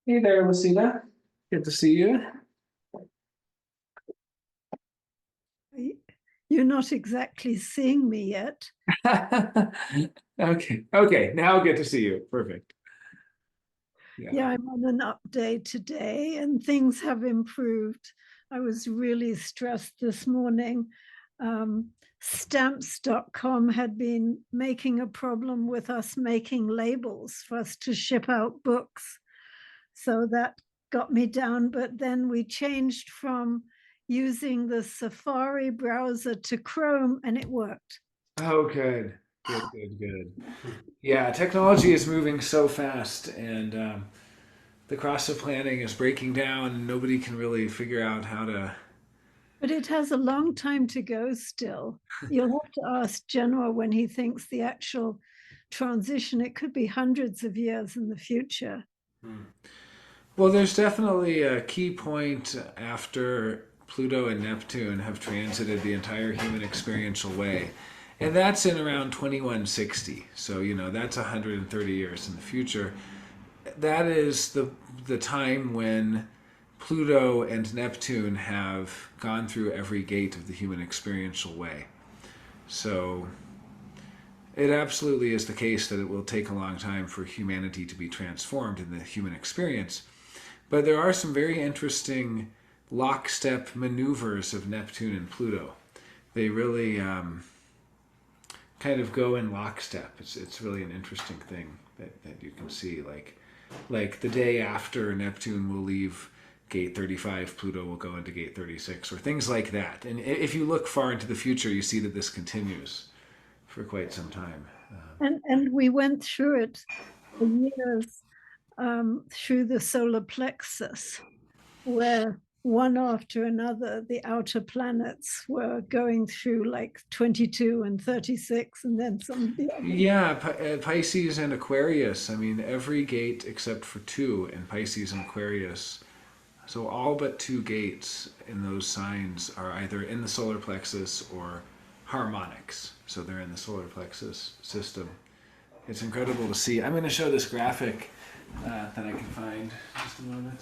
Hey there, Lucina. Good to see you. Y- You're not exactly seeing me yet. Okay. Now good to see you. Perfect. Yeah. Yeah, I'm on an update today and things have improved. I was really stressed this morning. Stamps.com had been making a problem with us making labels for us to ship out books. So that got me down. But then we changed from using the Safari browser to Chrome and it worked. Oh, good. Good. Yeah, technology is moving so fast, and the cost of planning is breaking down, and nobody can really figure out how to. But it has a long time to go still. You'll have to ask Genoa when he thinks the actual transition, it could be hundreds of years in the future. Hmm. Well, there's definitely a key point after Pluto and Neptune have transited the entire human experiential way. And that's in around 2160. So, that's 130 years in the future. That is the time when Pluto and Neptune have gone through every gate of the human experiential way. So, it absolutely is the case that it will take a long time for humanity to be transformed in the human experience. But there are some very interesting lockstep maneuvers of Neptune and Pluto. They really kind of go in lockstep. It's really an interesting thing that you can see. Like the day after Neptune will leave gate 35, Pluto will go into gate 36, or things like that. And if you look far into the future, you see that this continues for quite some time. And we went through it for years through the solar plexus, where one after another, the outer planets were going through like 22 and 36, and then some of the others. Yeah, Pisces and Aquarius. I mean, every gate except for two in Pisces and Aquarius. So all but two gates in those signs are either in the solar plexus or harmonics. So they're in the solar plexus system. It's incredible to see. I'm going to show this graphic that I can find. Just a moment.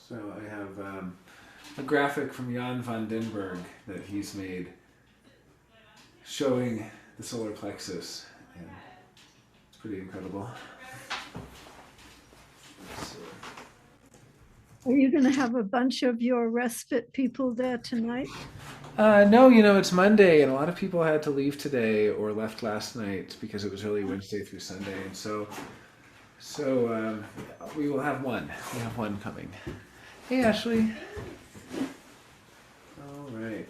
So I have a graphic from Jan van den Berg that he's made showing the solar plexus. And it's pretty incredible. Are you going to have a bunch of your respite people there tonight? No, it's Monday, and a lot of people had to leave today or left last night because it was really Wednesday through Sunday, and so we will have one. We have one coming. Hey, Ashley. All right.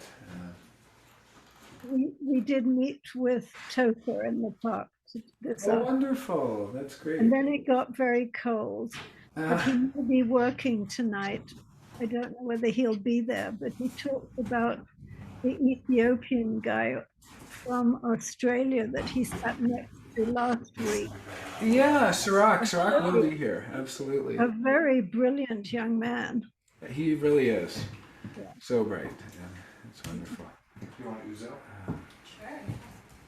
We did meet with Topher in the park this Oh, afternoon, wonderful. That's and great. then it got very cold. But he Uh, will be working tonight. I don't know whether he'll be there, but he talked about the Ethiopian guy from Australia that he sat next to last week. yeah, Sirach. A Sirach will very, be here. Absolutely. a very brilliant young man. He really is. Yeah. So bright. Yeah, it's wonderful. You want Uzo?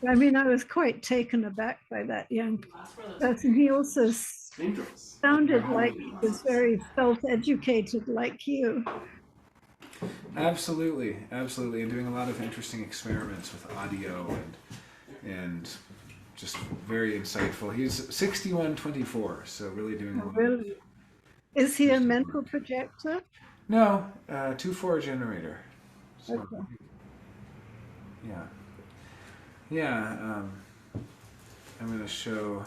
I mean, I was quite taken aback by that young person. He also sounded like he was very self-educated, like you. Absolutely, and doing a lot of interesting experiments with audio and just very insightful. He's 6124, so really doing a lot of Really, is he a interesting mental work. projector? No, 2-4 generator. So Okay. yeah, yeah. I'm going to show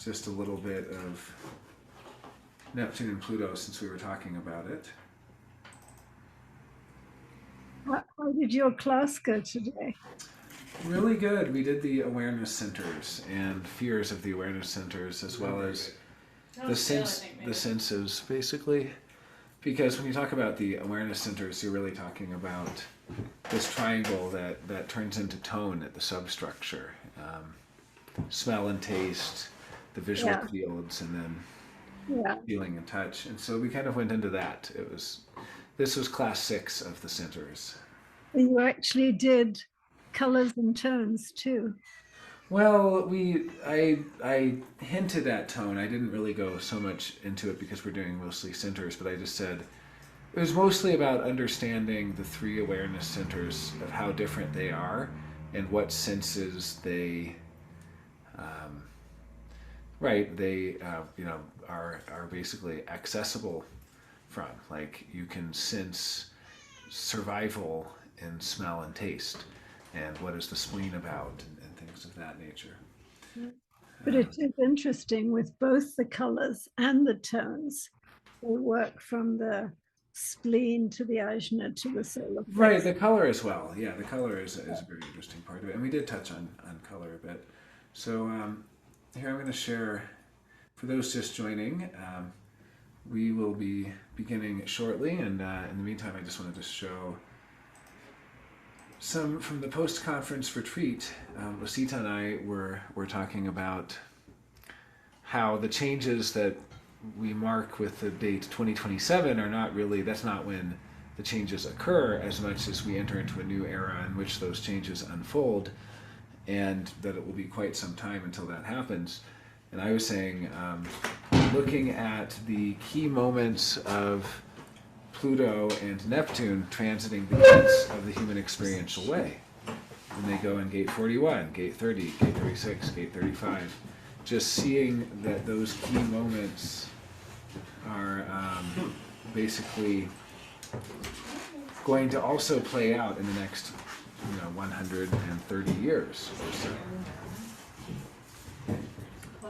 just a little bit of Neptune and Pluto since we were talking about it. How did your class go today? Really good. We did the awareness centers and fears of the awareness centers as well as the senses basically. Because when you talk about the awareness centers, you're really talking about this triangle that turns into tone at the substructure. Smell and taste, the visual Yeah, fields, and then yeah. feeling and touch. And so we kind of went into that. This was class 6 of the centers. You actually did colors and tones too. Well, I hinted at tone. I didn't really go so much into it because we're doing mostly centers, but I just said it was mostly about understanding the three awareness centers of how different they are and what senses they, um, right, they are basically accessible from. Like you can sense survival in smell and taste, and what is the spleen about, and things of that nature. But it is interesting with both the colors and the tones. They work from the spleen to the ajna to the solar Right, plexus. the color as well. Yeah, the color is a very interesting part of it, and we did touch on color a bit. So here I'm going to share, for those just joining, we will be beginning shortly, and in the meantime, I just wanted to show some from the post-conference retreat. Rosita and I were talking about how the changes that we mark with the date 2027 are not really, that's not when the changes occur as much as we enter into a new era in which those changes unfold, and that it will be quite some time until that happens. And I was saying, looking at the key moments of Pluto and Neptune transiting the gates of the human experiential way. And they go in gate 41, gate 30, gate 36, gate 35. Just seeing that those key moments are basically going to also play out in the next 130 years or so.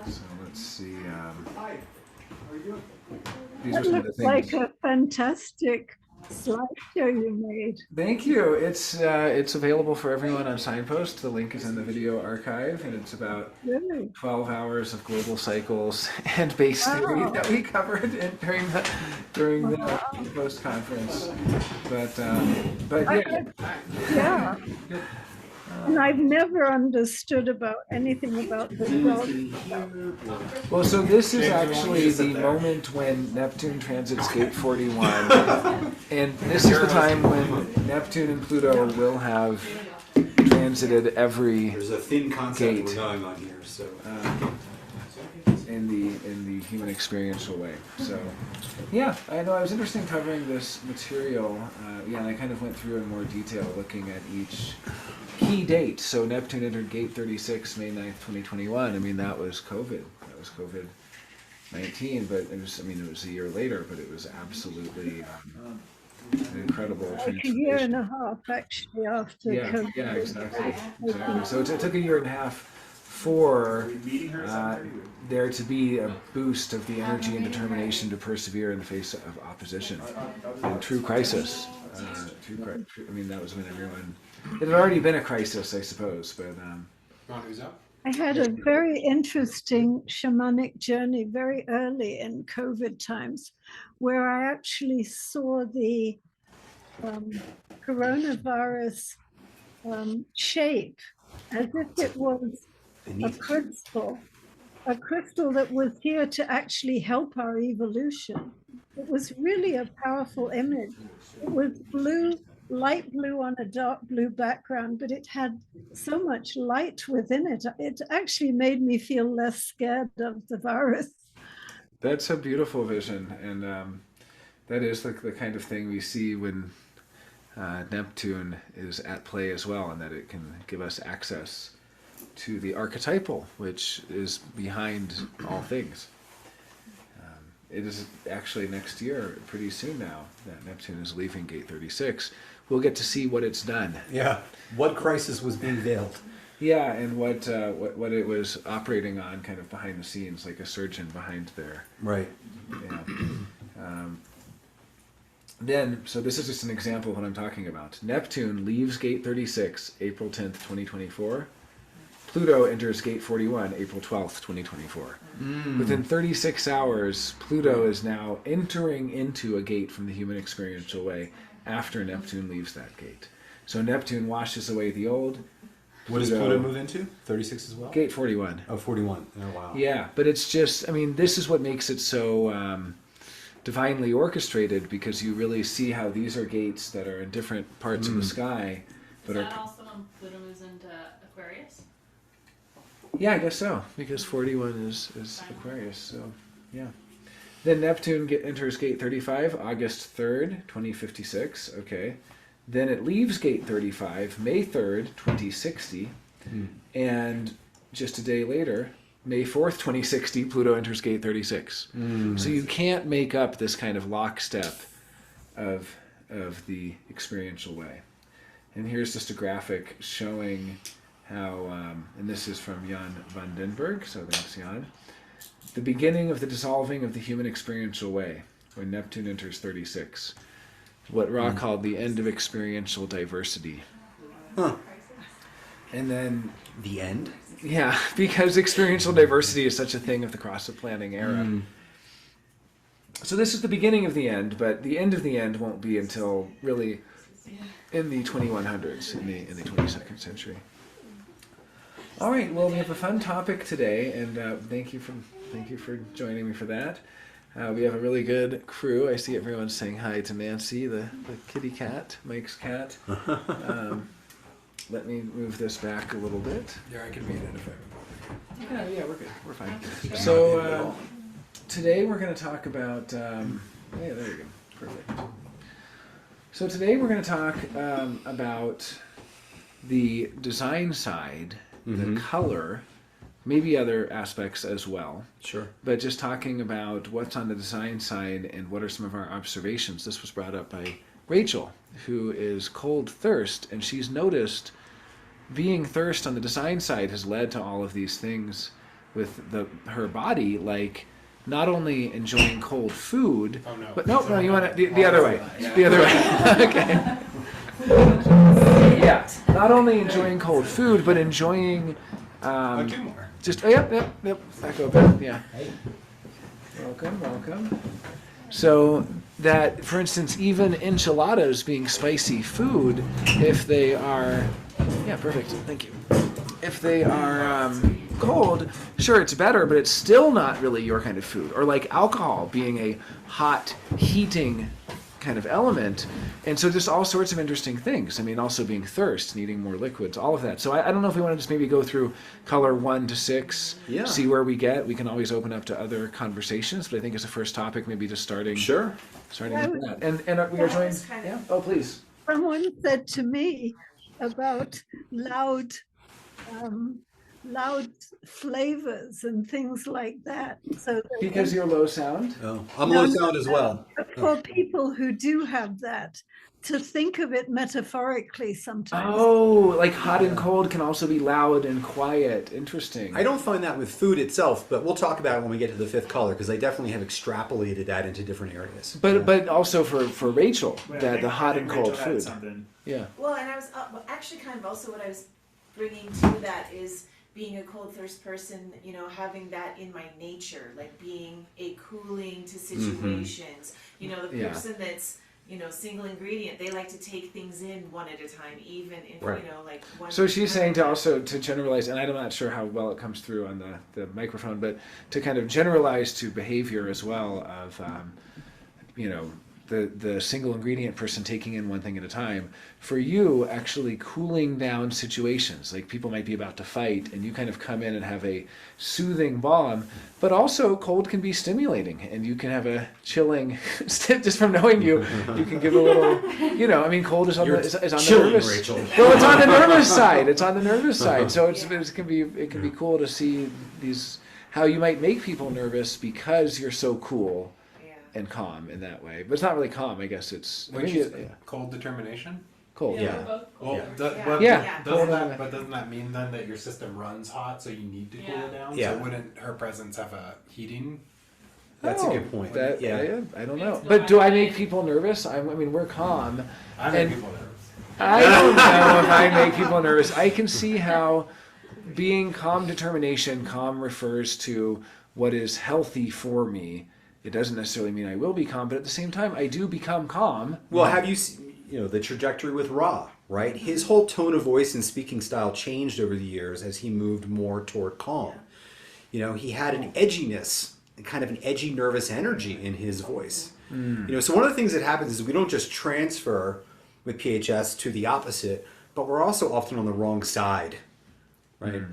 So let's see. These That are some of the looks things. like a fantastic slideshow you made. Thank you. It's available for everyone on Signpost. The link is in the video archive, and it's about Really? 12 hours of global cycles and base theory Wow. that we covered during the Wow. post conference. But yeah. Yeah. And I've never understood about anything about the dog stuff. Well, so this is actually the moment when Neptune transits gate 41, and this is the time when Neptune and Pluto will have transited every There's a thin concept gate we're going on here, so. in the human experiential way. So, yeah, I know it was interesting covering this material. Yeah, and I kind of went through in more detail, looking at each key date. So Neptune entered gate 36, May 9th, 2021. I mean, that was COVID. That was COVID-19, but it was a year later, but it was absolutely an incredible Like a transformation. year and a half actually after COVID. Yeah, exactly. So it took a year and a half for there to be a boost of the energy and determination to persevere in the face of opposition and true crisis. I mean, that was when everyone. It had already been a crisis, I suppose, but. I had a very interesting shamanic journey very early in COVID times where I actually saw the coronavirus shape as if it was a crystal that was here to actually help our evolution. It was really a powerful image. It was blue, light blue on a dark blue background, but it had so much light within it. It actually made me feel less scared of the virus. That's a beautiful vision, and that is the kind of thing we see when Neptune is at play as well, and that it can give us access to the archetypal, which is behind all things. It is actually next year, pretty soon now, that Neptune is leaving gate 36. We'll get to see what it's done. Yeah. What crisis was being veiled? Yeah, and what it was operating on, kind of behind the scenes, like a surgeon behind their. Right. Yeah. So this is just an example of what I'm talking about. Neptune leaves gate 36, April 10th, 2024. Pluto enters gate 41, April 12th, 2024. Within 36 hours, Pluto is now entering into a gate from the human experiential way after Neptune leaves that gate. So Neptune washes away the old. What does Pluto move into? 36 as well? Gate 41. Oh, 41. Oh, wow. Yeah, but it's just, I mean, this is what makes it so divinely orchestrated, because you really see how these are gates that are in different parts of the sky. Is that also when Pluto moves into Aquarius? Yeah, I guess so, because 41 is Aquarius, so yeah. Then Neptune enters gate 35, August 3rd, 2056, okay. Then it leaves gate 35, May 3rd, 2060, and just a day later, May 4th, 2060, Pluto enters gate 36. So you can't make up this kind of lockstep of the experiential way. And here's just a graphic showing how, and this is from Jan van den Berg, so thanks Jan, the beginning of the dissolving of the human experiential way, when Neptune enters 36. What Ra called the end of experiential diversity. Huh. And then, The end? yeah, because experiential diversity is such a thing of the cross of planning era. So this is the beginning of the end, but the end of the end won't be until really in the 2100s, in the 22nd century. All right, well, we have a fun topic today, and thank you for joining me for that. We have a really good crew. I see everyone saying hi to Nancy, the kitty cat, Mike's cat. Let me move this back a little bit. Yeah, I can read it if I Yeah, we're good. We're fine. So today we're going to talk about. Yeah, there you go. Perfect. So today we're going to talk about the design side, the color, maybe other aspects as well. Sure. But just talking about what's on the design side and what are some of our observations. This was brought up by Rachel, who is cold thirst, and she's noticed being thirst on the design side has led to all of these things with her body, like not only enjoying cold food, but no, you want to the other way, the other way. Okay. Yeah, not only enjoying cold food, but enjoying two more. just yep, back over, yeah. Welcome. So that, for instance, even enchiladas being spicy food, if they are, yeah, perfect, thank you. If they are cold, sure, it's better, but it's still not really your kind of food. Or like alcohol being a hot, heating kind of element. And so just all sorts of interesting things. I mean, also being thirst, needing more liquids, all of that. So I don't know if we want to just maybe go through color 1 to 6, see where we get. We can always open up to other conversations, but I think as a first topic, maybe just starting with that. And we are joined, yeah? Oh, please. Someone said to me about loud flavors and things like that. So Because you're low sound? Oh, I'm low sound as well. for people who do have that, to think of it metaphorically sometimes. Oh, like hot and cold can also be loud and quiet. Interesting. I don't find that with food itself, but we'll talk about it when we get to the fifth color, because I definitely have extrapolated that into different areas. But also for Rachel, that the hot and cold food. Yeah. Well, and I was actually kind of also what I was bringing to that is being a cold thirst person, you know, having that in my nature, like being a cooling to situations. You know, the person that's, you know, single ingredient, they like to take things in one at a time, even if, you know, like one. So she's saying to generalize, and I'm not sure how well it comes through on the microphone, but to kind of generalize to behavior as well of, you know, the single ingredient person taking in one thing at a time. For you, actually cooling down situations, like people might be about to fight and you kind of come in and have a soothing balm, but also cold can be stimulating and you can have a chilling, just from knowing you can give a little, you know, I mean, cold is on the nervous. Rachel. Well, it's on the nervous side. It's on the nervous side. So it can be cool to see these, how you might make people nervous because you're so cool and calm in that way, but it's not really calm. I guess it's cold determination. Cold. Yeah. Well, but doesn't that mean then that your system runs hot, so you need to cool it down? Yeah. So wouldn't her presence have a heating? That's a good point. I don't know. But do I make people nervous? I mean, we're calm. I make people nervous. I don't know if I make people nervous. I can see how being calm determination, calm refers to what is healthy for me. It doesn't necessarily mean I will be calm, but at the same time, I do become calm. Well, have you seen, the trajectory with Ra, right? His whole tone of voice and speaking style changed over the years as he moved more toward calm. You know, he had an edginess, kind of an edgy, nervous energy in his voice. So one of the things that happens is we don't just transfer with PHS to the opposite, but we're also often on the wrong side, right?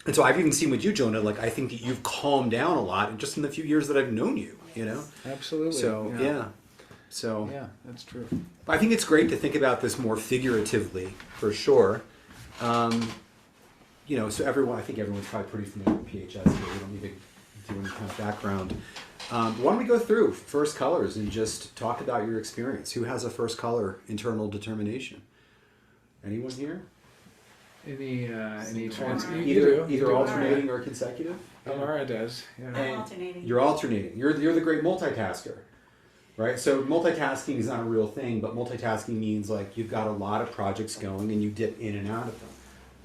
And so I've even seen with you, Jonah, like I think that you've calmed down a lot just in the few years that I've known you, you know? Absolutely. So, yeah. So, Yeah, that's true. I think it's great to think about this more figuratively, for sure. You know, so I think everyone's probably pretty familiar with PHS here. We don't need to do any kind of background. Why don't we go through first colors and just talk about your experience? Who has a first color internal determination? Anyone here? Any trans? Either alternating or consecutive? Amara does. Yeah. And alternating. You're alternating. You're the great multitasker, right? So multitasking is not a real thing, but multitasking means like you've got a lot of projects going and you dip in and out of them.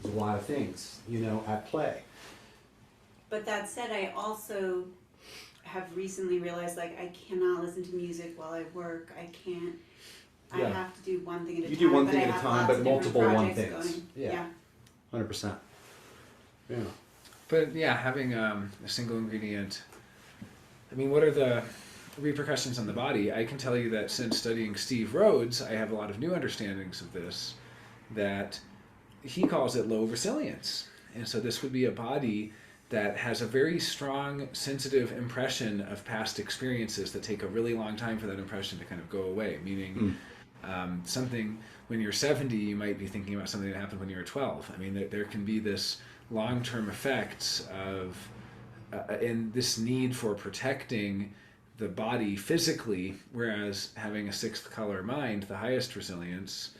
There's a lot of things, you know, at play. But that said, I also have recently realized like I cannot listen to music while I work. I can't. Yeah. I have to do one thing at a time. You do one but thing I at a have time, lots but of different multiple one projects things. going. Yeah. 100%. Yeah. But yeah, having a single ingredient. I mean, what are the repercussions on the body? I can tell you that since studying Steve Rhodes, I have a lot of new understandings of this. That he calls it low resilience, and so this would be a body that has a very strong, sensitive impression of past experiences that take a really long time for that impression to kind of go away. Meaning, something when you're 70, you might be thinking about something that happened when you were 12. I mean, there can be this long-term effects of, and this need for protecting the body physically, whereas having a sixth color mind, the highest resilience,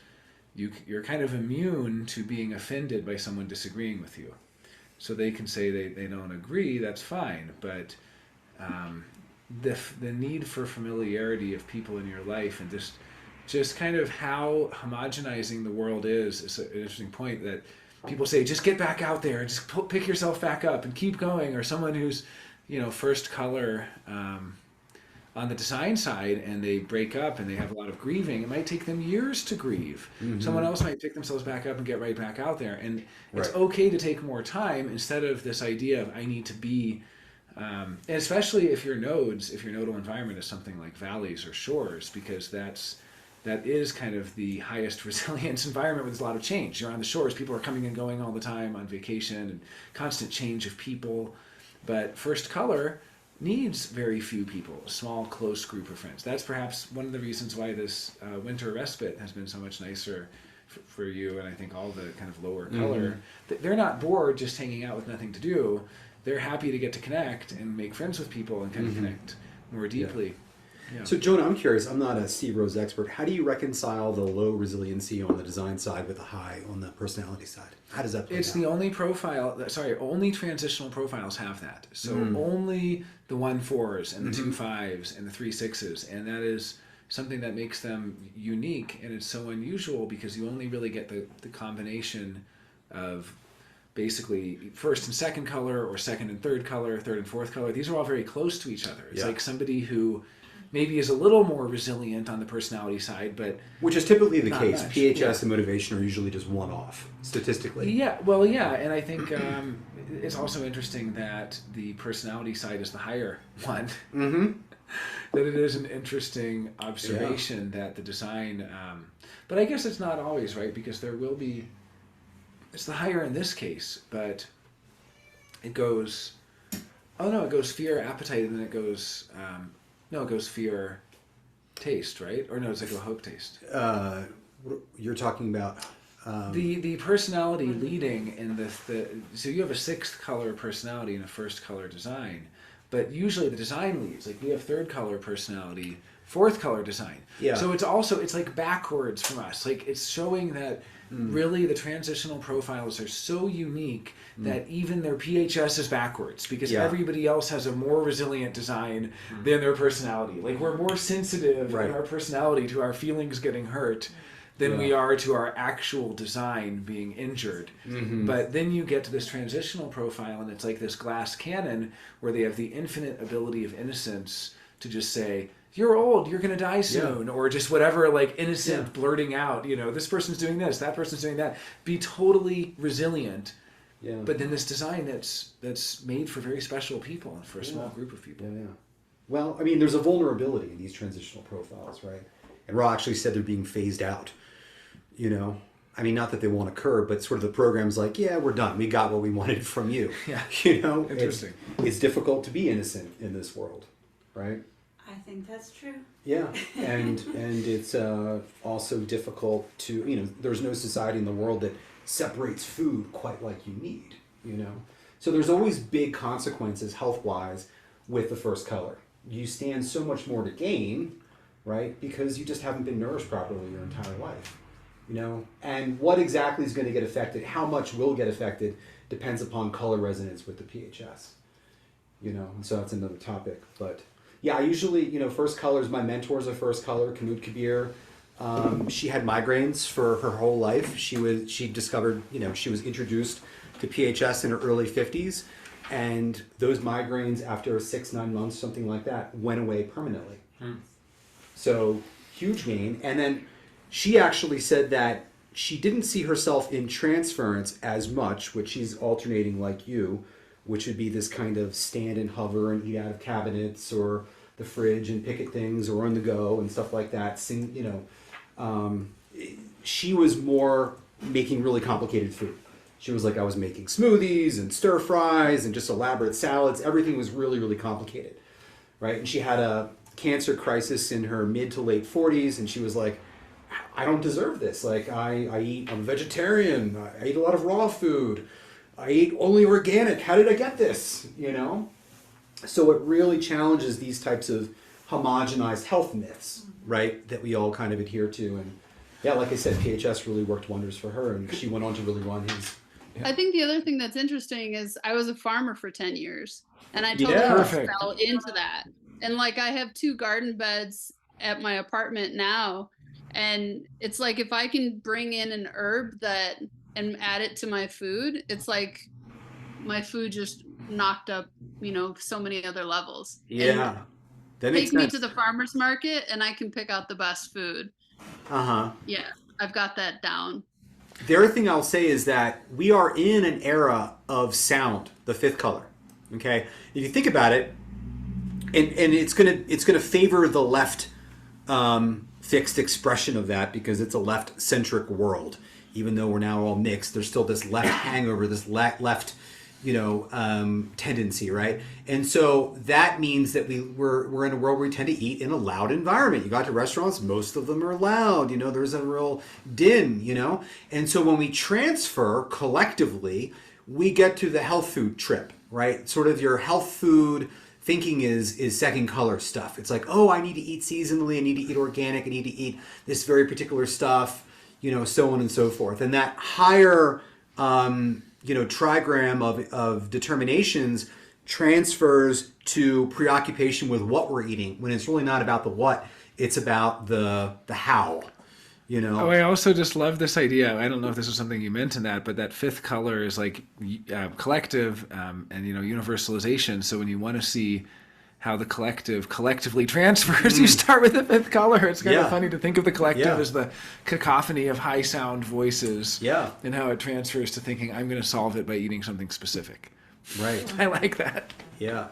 you're kind of immune to being offended by someone disagreeing with you. So they can say they don't agree, that's fine, but the need for familiarity of people in your life and just kind of how homogenizing the world is an interesting point that people say, just get back out there, just pick yourself back up and keep going, or someone who's, you know, first color on the design side and they break up and they have a lot of grieving, it might take them years to grieve. Mm-hmm. Someone else might pick themselves back up and get right back out there. And it's okay to take more time instead of this idea of I need to be, and especially if your nodes, if your nodal environment is something like valleys or shores, because that is kind of the highest resilience environment where there's a lot of change. You're on the shores, people are coming and going all the time on vacation and constant change of people. But first color needs very few people, a small, close group of friends. That's perhaps one of the reasons why this winter respite has been so much nicer for you, and I think all the kind of lower color. They're not bored just hanging out with nothing to do. They're happy to get to connect and make friends with people and kind of connect more deeply. Yeah. Yeah. So Jonah, I'm curious, I'm not a Steve Rhodes expert. How do you reconcile the low resiliency on the design side with the high on the personality side? How does that play It's out? the only profile, only transitional profiles have that. So only the 1-4s and the 2-5s and the 3-6s. And that is something that makes them unique. And it's so unusual because you only really get the combination of basically first and second color or second and third color, third and fourth color. These are all very close to each other. It's like somebody who maybe is a little more resilient on the personality side, but which is typically the not case. much. PHS and motivation are usually just one-off, statistically. Yeah, well, yeah, and I think it's also interesting that the personality side is the higher one. Mm-hmm. That it is an interesting observation that the design, but I guess it's not always, right? Because there will be, it's the higher in this case, but it goes, it goes fear, appetite, and then it goes, it goes fear, taste, right? Or no, it's like a hope, taste. You're talking about the personality leading in so you have a sixth color personality and a first color design, but usually the design leads. Like we have third color personality, fourth color design. Yeah. So it's like backwards from us. Like it's showing that really the transitional profiles are so unique that even their PHS is backwards because everybody else has a more resilient design than their personality. Like we're more sensitive in our personality to our feelings getting hurt than we are to our actual design being injured. But then you get to this transitional profile and it's like this glass cannon where they have the infinite ability of innocence to just say, you're old, you're going to die soon, or just whatever, like innocent blurting out, this person's doing this, that person's doing that. Be totally resilient. Yeah. But then this design that's made for very special people and for a small group of people. Yeah. Well, I mean, there's a vulnerability in these transitional profiles, right? And Ra actually said they're being phased out. I mean, not that they won't occur, but sort of the program's like, yeah, we're done. We got what we wanted from you. Yeah. Interesting. It's difficult to be innocent in this world, right? I think that's true. Yeah, and it's also difficult to, there's no society in the world that separates food quite like you need, So there's always big consequences health-wise with the first color. You stand so much more to gain, right? Because you just haven't been nourished properly your entire life, And what exactly is going to get affected, how much will get affected, depends upon color resonance with the PHS, And so that's another topic, but... Yeah, I usually, first colors, my mentor's a first color, Kamut Kabir. She had migraines for her whole life. She discovered, she was introduced to PHS in her early 50s. And those migraines after 6-9 months, something like that, went away permanently. So huge gain. And then she actually said that she didn't see herself in transference as much, which she's alternating like you, which would be this kind of stand and hover and eat out of cabinets or the fridge and pick at things or on the go and stuff like that. She was more making really complicated food. She was like, I was making smoothies and stir fries and just elaborate salads. Everything was really, really complicated, right? And she had a cancer crisis in her mid to late 40s, and she was like, I don't deserve this. Like, I'm a vegetarian. I eat a lot of raw food. I eat only organic. How did I get this? So it really challenges these types of homogenized health myths, right? That we all kind of adhere to. And yeah, like I said, PHS really worked wonders for her, and she went on to really run his. Yeah. I think the other thing that's interesting is I was a farmer for 10 years, and I totally Perfect. fell into that. And like, I have 2 garden beds at my apartment now, and it's like, if I can bring in an herb and add it to my food, it's like my food just knocked up, so many other levels. Yeah. That makes Take me sense. to the farmer's market and I can pick out the best food. Uh-huh. Yeah, I've got that down. The other thing I'll say is that we are in an era of sound, the 5th color. Okay? If you think about it, and it's gonna favor the left fixed expression of that because it's a left-centric world. Even though we're now all mixed, there's still this left hangover, this left tendency, right? And so that means that we're in a world where we tend to eat in a loud environment. You got to restaurants, most of them are loud, there's a real din, And so when we transfer collectively, we get to the health food trip, right? Sort of your health food thinking is second color stuff. It's like, oh, I need to eat seasonally, I need to eat organic, I need to eat this very particular stuff, so on and so forth. And that higher trigram of determinations transfers to preoccupation with what we're eating when it's really not about the what, it's about the how, Oh, I also just love this idea. I don't know if this is something you meant in that, but that 5th color is like collective and universalization. So when you want to see how the collective collectively transfers, you start with the 5th color. It's kind of funny to think of the collective as the cacophony of high sound voices, and how it transfers to thinking, I'm going to solve it by eating something specific. Right. I like that. Yeah.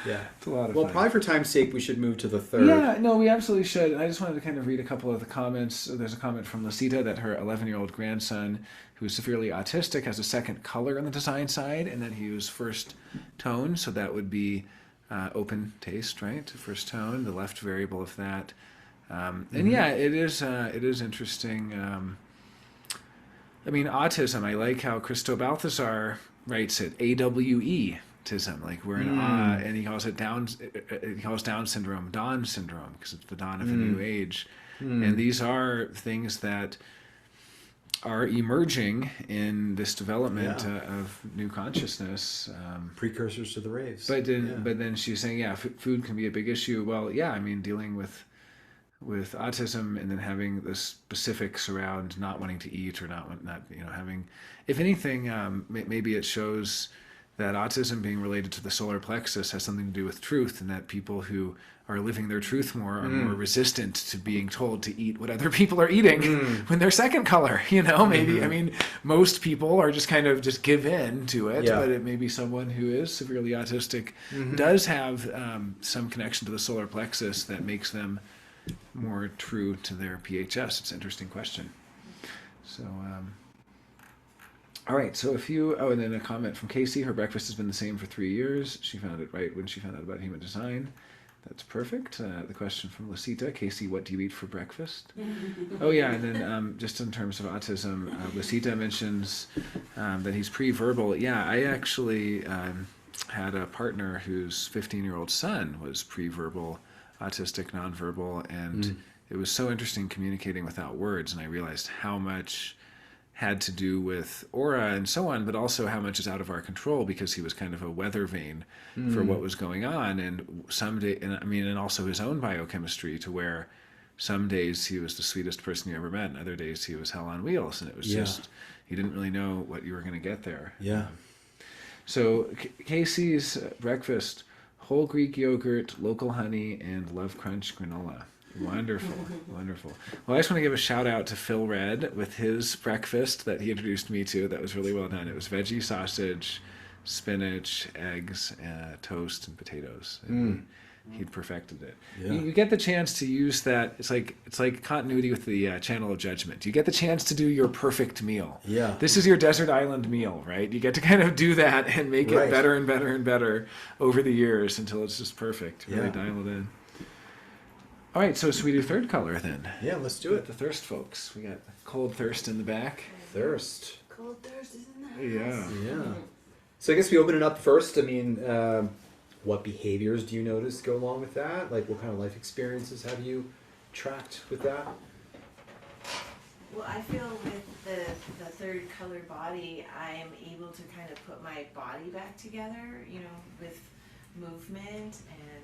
It's a lot of Well, fun. probably for time's sake, we should move to the 3rd. Yeah, no, we absolutely should. I just wanted to kind of read a couple of the comments. There's a comment from Lasita that her 11-year-old grandson, who is severely autistic, has a 2nd color on the design side, and that he used first tone, so that would be open taste, right? First tone, the left variable of that. And yeah, it is interesting. Autism, I like how Christo Balthazar writes it, AWE. Like we're in awe, and he calls it Down syndrome, Dawn syndrome, because it's the dawn of a new age. And these are things that are emerging in this development of new consciousness. Precursors to the raves. But then she's saying, food can be a big issue. Well, dealing with autism and then having the specifics around not wanting to eat or not having, if anything, maybe it shows that autism being related to the solar plexus has something to do with truth, and that people who are living their truth more are more resistant to being told to eat what other people are eating when they're 2nd color, maybe, most people are just kind of just give in to it, but it may be someone who is severely autistic does have some connection to the solar plexus that makes them more true to their PHS. It's an interesting question. So, all right. So and then a comment from Casey. Her breakfast has been the same for 3 years. She found it right when she found out about human design. That's perfect. The question from Lucita. Casey, what do you eat for breakfast? Oh, yeah. And then just in terms of autism, Lucita mentions that he's pre-verbal. Yeah, I actually had a partner whose 15-year-old son was pre-verbal, autistic, nonverbal, and it was so interesting communicating without words, and I realized how much had to do with aura and so on, but also how much is out of our control because he was kind of a weather vane for what was going on. And and also his own biochemistry, to where some days he was the sweetest person you ever met, and other days he was hell on wheels. And it was just, you didn't really know what you were going to get there. Yeah. So Casey's breakfast, whole Greek yogurt, local honey, and Love Crunch granola. Wonderful, wonderful. Well, I just want to give a shout out to Phil Red with his breakfast that he introduced me to. That was really well done. It was veggie sausage, spinach, eggs, toast, and potatoes. And he'd perfected it. Yeah. You get the chance to use that. It's like continuity with the channel of judgment. You get the chance to do your perfect meal. Yeah. This is your desert island meal, right? You get to kind of do that and make it better and better and better over the years until it's just perfect. Really dial it in. All right, so should we do third color then? Yeah, let's do it. The thirst folks. We got cold thirst in the back. Thirst. Cold thirst is in the house. Yeah. Yeah. So I guess we open it up first. I mean, what behaviors do you notice go along with that? Like, what kind of life experiences have you tracked with that? Well, I feel with the third color body, I'm able to kind of put my body back together, with movement and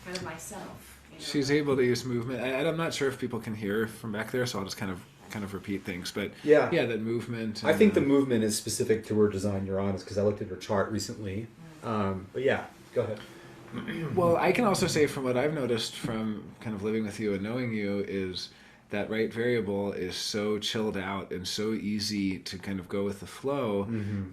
kind of myself. She's able to use movement. I'm not sure if people can hear from back there, so I'll just kind of repeat things. But yeah, that movement. I think the movement is specific to her design you're on, because I looked at her chart recently. But yeah, go ahead. Well, I can also say from what I've noticed from kind of living with you and knowing you is that right variable is so chilled out and so easy to kind of go with the flow.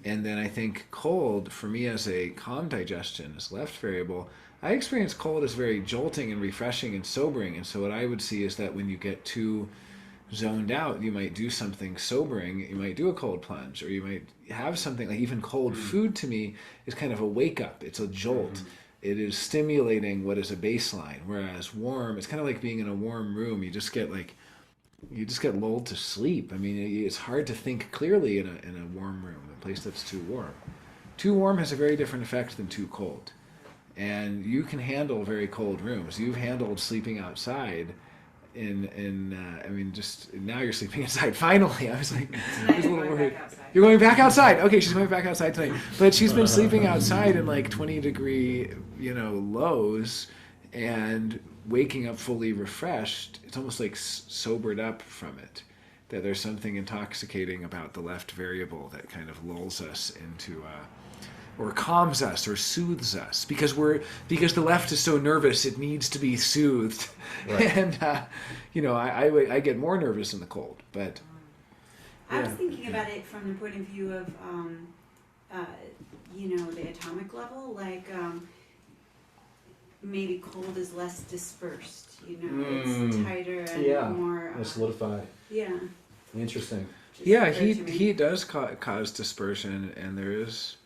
And then I think cold, for me as a calm digestion, as left variable, I experience cold as very jolting and refreshing and sobering. And so what I would see is that when you get too zoned out, you might do something sobering. You might do a cold plunge, or you might have something like even cold food to me is kind of a wake up. It's a jolt. It is stimulating what is a baseline. Whereas warm, it's kind of like being in a warm room. You just get lulled to sleep. I mean, it's hard to think clearly in a warm room, a place that's too warm. Too warm has a very different effect than too cold. And you can handle very cold rooms. You've handled sleeping outside just now you're sleeping inside. Finally, I was like, I was a little worried. You're going back outside. Okay, she's going back outside tonight. But she's been sleeping outside in like 20-degree, lows, and waking up fully refreshed. It's almost like sobered up from it. That there's something intoxicating about the left variable that kind of lulls us into or calms us or soothes us because the left is so nervous it needs to be soothed. Right. And I get more nervous in the cold, but I was thinking about it from the point of view of the atomic level, like maybe cold is less dispersed, it's tighter and more solidified. Yeah. Interesting. Heat does cause dispersion, and there is.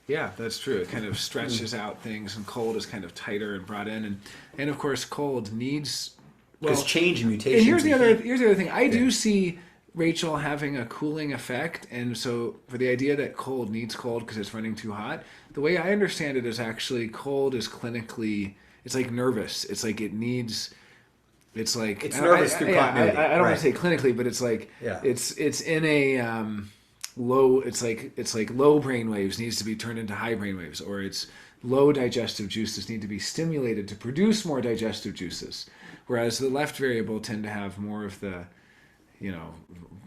Yeah, that's true. It kind of stretches out things, and cold is kind of tighter and brought in, and of course cold needs because change and mutation. And here's the other thing. I do see Rachel having a cooling effect, and so for the idea that cold needs cold because it's running too hot, the way I understand it is actually cold is clinically. It's like nervous. It's like it needs. It's like it's nervous through continuity. I don't want to say clinically, but it's like it's in a. Low, it's like low brain waves needs to be turned into high brain waves, or it's low digestive juices need to be stimulated to produce more digestive juices, whereas the left variable tend to have more of the,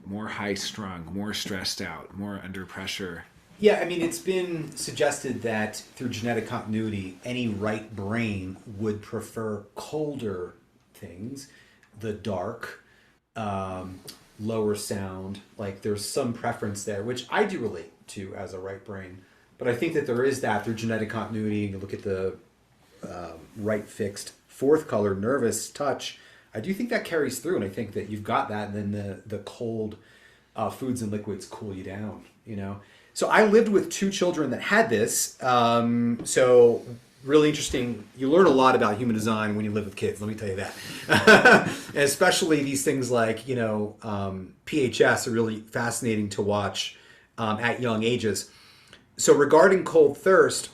more high strung, more stressed out, more under pressure. Yeah, I mean, it's been suggested that through genetic continuity, any right brain would prefer colder things, the dark, lower sound, like there's some preference there, which I do relate to as a right brain. But I think that there is that through genetic continuity, and you look at the right fixed fourth color, nervous touch, I do think that carries through, and I think that you've got that, and then the cold foods and liquids cool you down, you know. So I lived with two children that had this. So really interesting. You learn a lot about human design when you live with kids, let me tell you that. Especially these things like, you know, PHS are really fascinating to watch at young ages. So regarding cold thirst,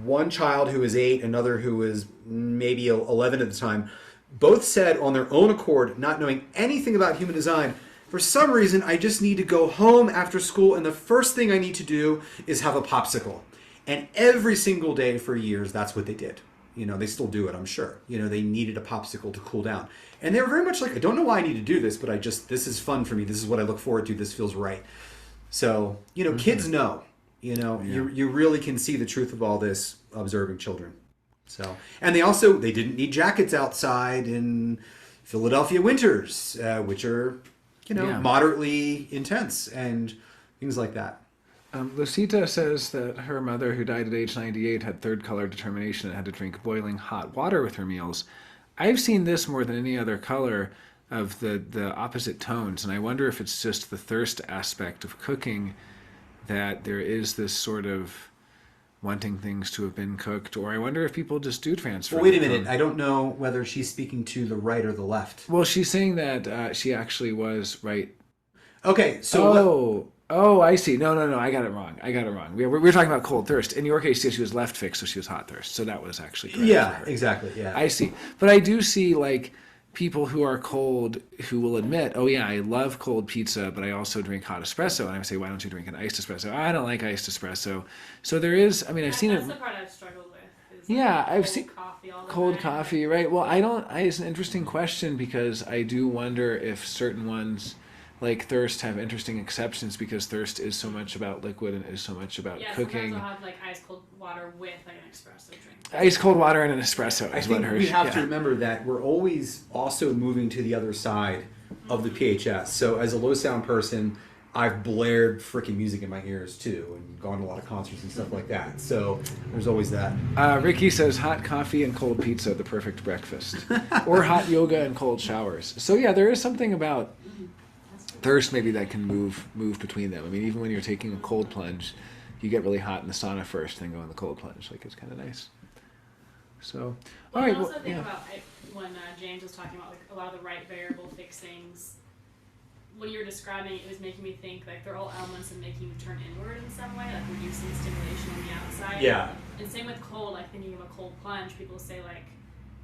one child who was 8, another who was maybe 11 at the time, both said on their own accord, not knowing anything about human design, for some reason, I just need to go home after school, and the first thing I need to do is have a popsicle. And every single day for years, that's what they did. You know, they still do it, I'm sure. You know, they needed a popsicle to cool down. And they were very much like, I don't know why I need to do this, but this is fun for me. This is what I look forward to. This feels right. So, you know, kids know. You know, you really can see the truth of all this observing children. So, and they didn't need jackets outside in Philadelphia winters, which are, you know, moderately intense and things like that. Lucita says that her mother, who died at age 98, had third color determination and had to drink boiling hot water with her meals. I've seen this more than any other color of the opposite tones, and I wonder if it's just the thirst aspect of cooking, that there is this sort of wanting things to have been cooked, or I wonder if people just do transfer. Well, wait a minute. I don't know whether she's speaking to the right or the left. Well, she's saying that she actually was right. Okay, so... Oh, I see. No, I got it wrong. We were talking about cold thirst. In your case, she was left fixed, so she was hot thirst. So that was actually correct. Yeah, exactly. Yeah, I see. But I do see, like, people who are cold who will admit, oh yeah, I love cold pizza, but I also drink hot espresso. And I say, why don't you drink an iced espresso? I don't like iced espresso. So there is, I mean, I've seen it. That's the part I've struggled with. Is yeah, like I've seen coffee all the cold time. coffee, right? Well, it's an interesting question, because I do wonder if certain ones, like thirst, have interesting exceptions, because thirst is so much about liquid and is so much about cooking. Sometimes I'll have like ice cold water with like an espresso drink. Ice cold water and an espresso. I think we have to remember that we're always also moving to the other side of the PHS. So as a low sound person, I've blared freaking music in my ears too, and gone to a lot of concerts and stuff like that. So there's always that. Ricky says hot coffee and cold pizza, the perfect breakfast. Or hot yoga and cold showers. So yeah, there is something about thirst maybe that can move between them. I mean, even when you're taking a cold plunge, you get really hot in the sauna first, then go in the cold plunge. Like, it's kind of nice. So, all right. I also think about when James was talking about like a lot of the right variable fixings. When you were describing it, was making me think like they're all elements of making you turn inward in some way, like reducing stimulation on the outside. Yeah. And same with cold, like thinking of a cold plunge, people say like,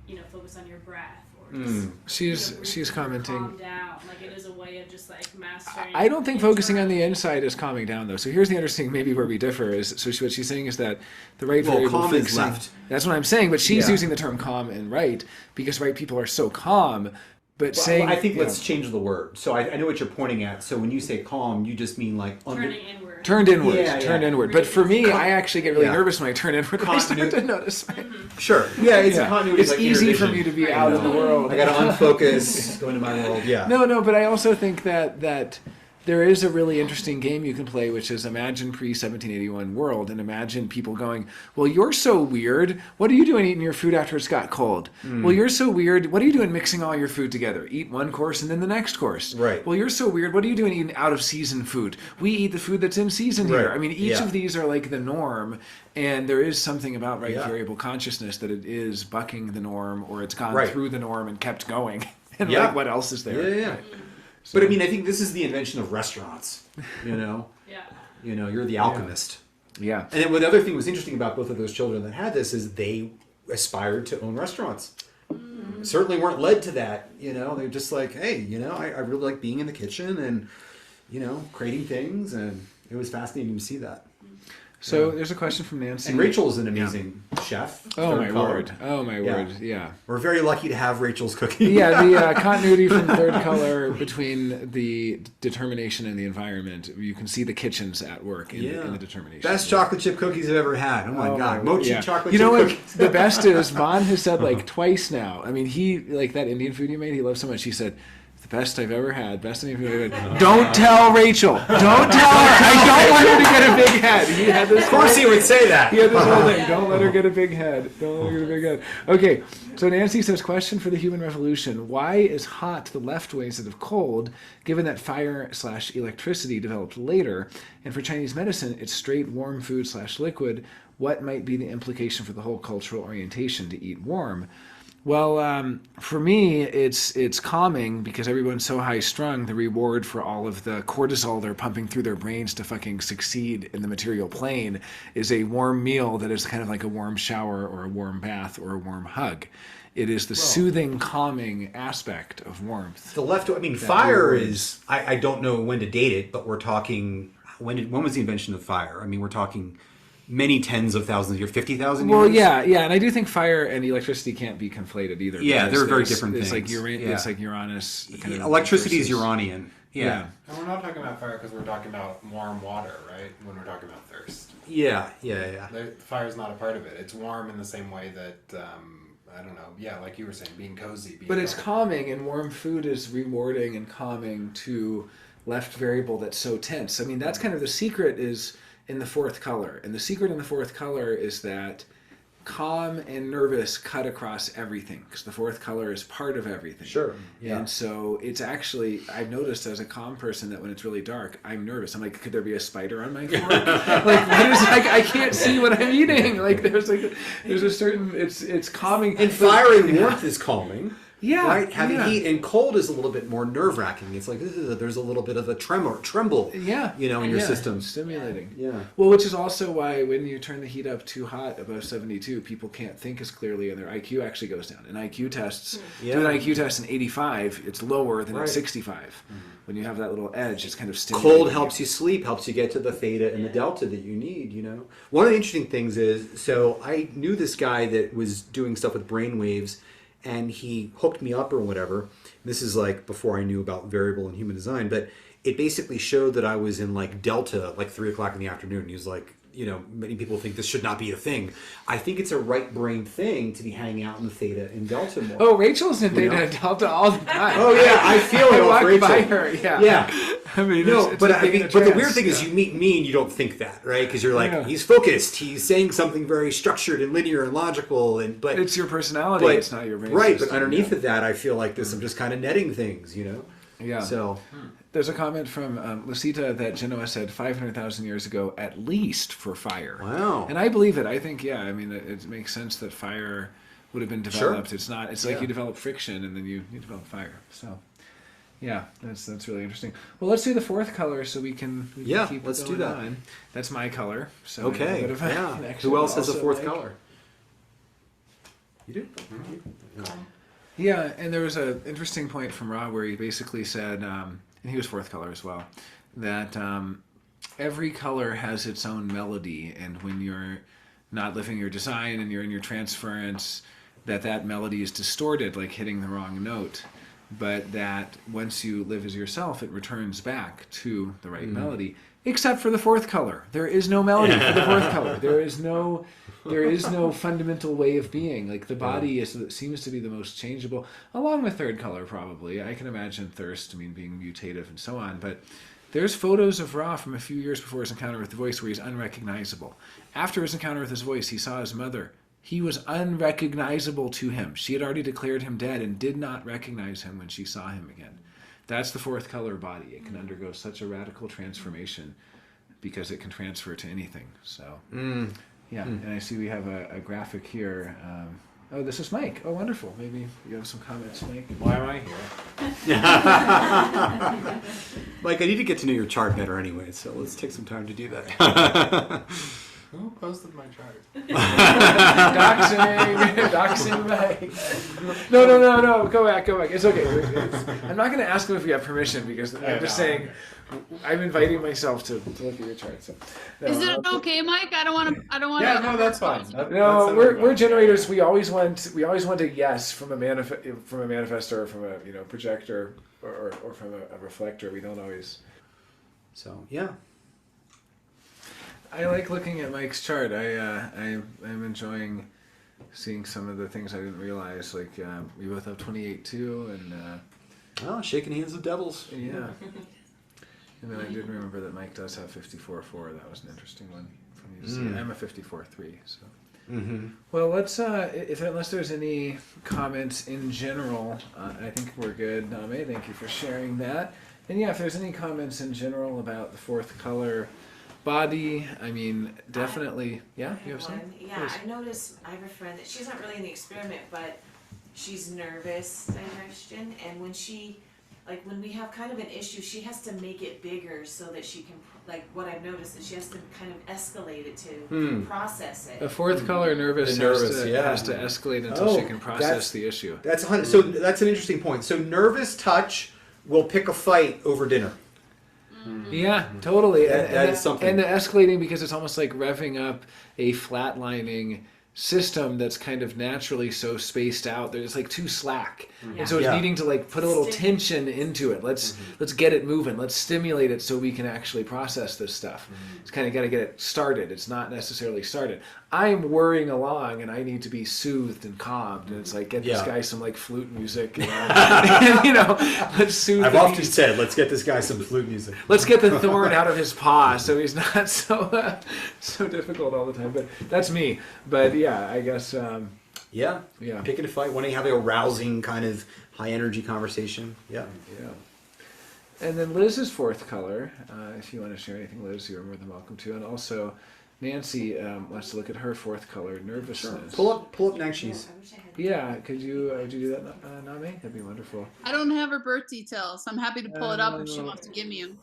you know, focus on your breath. She's commenting. Calm down. Like it is a way of just like mastering. I don't think focusing on the inside is calming down though. So here's the interesting, maybe where we differ is. So what she's saying is that the right variable calm fixing. is left. That's what I'm saying. But she's using the term calm and right, because right people are so calm. But saying, I think let's change the word. So I know what you're pointing at. So when you say calm, you just mean like turning inward. Turned inward. Yeah, turned inward. But for me, I actually get really nervous when I turn inward. I start to notice. Sure. Yeah, it's a continuity. It's like easy for me to be out in the world. I got to unfocus, go into my world. Yeah. No, but I also think that there is a really interesting game you can play, which is imagine pre-1781 world, and imagine people going, well, you're so weird. What are you doing eating your food after it's got cold? Well, you're so weird. What are you doing mixing all your food together? Eat one course and then the next course. Right. Well, you're so weird. What are you doing eating out of season food? We eat the food that's in season here. I mean, each of these are like the norm, and there is something about variable consciousness that it is bucking the norm, or it's gone through the norm and kept going. And like, what else is there? Yeah. So, but I mean, I think this is the invention of restaurants, you know? Yeah. You know, you're the alchemist. Yeah. And then the other thing was interesting about both of those children that had this is they aspired to own restaurants. Certainly weren't led to that, you know? They're just like, hey, you know, I really like being in the kitchen and, you know, creating things, and it was fascinating to see that. So there's a question from Nancy. And Rachel is an amazing chef. Oh my word. Yeah. We're very lucky to have Rachel's cooking. Yeah, the continuity from Third Color between the determination and the environment. You can see the kitchens at work in the determination. Best chocolate chip cookies I've ever had. Oh my God. Mochi chocolate chip cookies. What? The best is, Vaughn has said like twice now. I mean, he, like that Indian food you made, he loves so much. He said, the Best I've ever had. Best I've ever had. Don't tell Rachel. Don't tell her. I don't want her to get a big head. He had this. Of course he would say that. He had this whole thing. Don't let her get a big head. Don't let her get a big head. Okay, so Nancy says, question for the human revolution. Why is hot the left way instead of cold, given that fire/electricity developed later? And for Chinese medicine, it's straight warm food/liquid. What might be the implication for the whole cultural orientation to eat warm? Well, for me, it's calming because everyone's so high strung. The reward for all of the cortisol they're pumping through their brains to fucking succeed in the material plane is a warm meal that is kind of like a warm shower or a warm bath or a warm hug. It is the soothing, calming aspect of warmth. The left, I mean, fire is, I don't know when to date it, but we're talking, when was the invention of fire? I mean, we're talking many tens of thousands of years, 50,000 years? Well, yeah, and I do think fire and electricity can't be conflated either. Yeah, because they're very different it's things. It's like Uranus. Kind of Electricity is versus- Uranian. Yeah. And we're not talking about fire because we're talking about warm water, right? When we're talking about thirst. Yeah. Fire is not a part of it. It's warm in the same way that, I don't know, yeah, like you were saying, being cozy. But it's calming, and warm food is rewarding and calming to left variable that's so tense. I mean, that's kind of the secret is in the fourth color. And the secret in the fourth color is that calm and nervous cut across everything because the fourth color is part of everything. Sure. Yeah. And so it's actually, I've noticed as a calm person that when it's really dark, I'm nervous. I'm like, could there be a spider on my fork? Like, what is, like, I can't see what I'm eating. Like, there's a certain, it's calming. And fire and warmth is calming. Yeah. Right? Having yeah. heat and cold is a little bit more nerve-wracking. It's like, there's a little bit of a tremble, Yeah. in your system. Stimulating. Yeah. Well, which is also why when you turn the heat up too hot, above 72, people can't think as clearly and their IQ actually goes down. In IQ tests, do an IQ test in 85, it's lower than at 65. When you have that little edge, it's kind of stimulating. Cold helps you sleep, helps you get to the theta and the delta that you need, One of the interesting things is, so I knew this guy that was doing stuff with brainwaves, and he hooked me up or whatever. This is like before I knew about variable and human design, but it basically showed that I was in like delta, like 3 o'clock in the afternoon. He was like, many people think this should not be a thing. I think it's a right brain thing to be hanging out in the theta and delta more. Oh, Rachel's in theta and delta all the time. Oh yeah, I feel it off walk Rachel. by her. Yeah. Yeah. I mean, No, it's but like being in a but the trance. weird thing is you meet me and you don't think that, right? Because you're like, he's focused, he's saying something very structured and linear and logical, but it's your personality. It's not your brain. Right, system, but underneath of that, I feel like this. I'm just kind of netting things, Yeah. So there's a comment from Lucita that Genoa said 500,000 years ago, at least for fire. Wow. And I believe it. I think, I mean, it makes sense that fire would have been developed. Sure. It's not. It's like you develop friction and then you develop fire. So, yeah, that's really interesting. Well, let's do the fourth color so we can keep let's going do that. on. That's my color. So okay, a bit of a yeah. connection. Who else has a Also, fourth like- color? You do. Yeah, and there was an interesting point from Ra where he basically said, and he was fourth color as well, that every color has its own melody, and when you're not living your design and you're in your transference, that melody is distorted, like hitting the wrong note. But that once you live as yourself, it returns back to the right melody, except for the fourth color. There is no melody for the fourth color. There is no fundamental way of being. Like the body seems to be the most changeable, along with third color probably. I can imagine thirst, being mutative and so on. But there's photos of Ra from a few years before his encounter with the voice where he's unrecognizable. After his encounter with his voice, he saw his mother. He was unrecognizable to him. She had already declared him dead and did not recognize him when she saw him again. That's the fourth color body. It can undergo such a radical transformation because it can transfer to anything. So, yeah. And I see we have a graphic here. Oh, this is Mike. Oh, wonderful. Maybe you have some comments, Mike. Why am I here? Mike, I need to get to know your chart better anyway, so let's take some time to do that. Who posted my chart? Doxing Mike. No. Go back. It's okay. I'm not going to ask him if we have permission because I'm just saying I'm inviting myself to look at your chart. So, no, Is it okay, Mike? I don't want to. Yeah, no, that's fine. No, we're generators. We always want a yes from a manifestor or from a projector or from a reflector. We don't always. So yeah. I like looking at Mike's chart. I'm enjoying seeing some of the things I didn't realize. Like we both have 28 too, and Oh, shaking hands with devils. Yeah. And then I did remember that Mike does have 54-4. That was an interesting one for me to see. I'm a 54-3, so. Mm-hmm. Well, let's, unless there's any comments in general, I think we're good. Name, thank you for sharing that. And yeah, if there's any comments in general about the fourth color body, I mean, definitely. Yeah, you have some? Yeah, Please. I noticed, I have a friend that she's not really in the experiment, but she's nervous digestion, and when she, like when we have kind of an issue, she has to make it bigger so that she can, like what I've noticed is she has to kind of escalate it to process it. The fourth color nervous, The nervous, has to escalate until she can process the issue. So that's an interesting point. So nervous touch will pick a fight over dinner. Yeah, totally. That is something. And the escalating because it's almost like revving up a flatlining system that's kind of naturally so spaced out that it's like too slack. And so it's Yeah. needing to like put a little tension into it. Let's get it moving. Let's stimulate it so we can actually process this stuff. It's kind of got to get it started. It's not necessarily started. I'm whirring along and I need to be soothed and calmed. And it's like, get this Yeah. guy some like flute music. And, let's soothe I've the often beast. said, let's get this guy some flute music. Let's get the thorn out of his paw so he's not so so difficult all the time. But that's me. But yeah, I guess Yeah. yeah. Picking a fight, wanting to have a rousing kind of high energy conversation. Yeah. Yeah. And then Liz's fourth color, if you want to share anything, Liz, you're more than welcome to. And also, Nancy wants to look at her fourth color, nervousness. Pull up Nangshi's. I wish I had. Yeah, would you do that, Name? That'd be wonderful. I don't have her birth details. I'm happy to pull it up if she wants to give me them.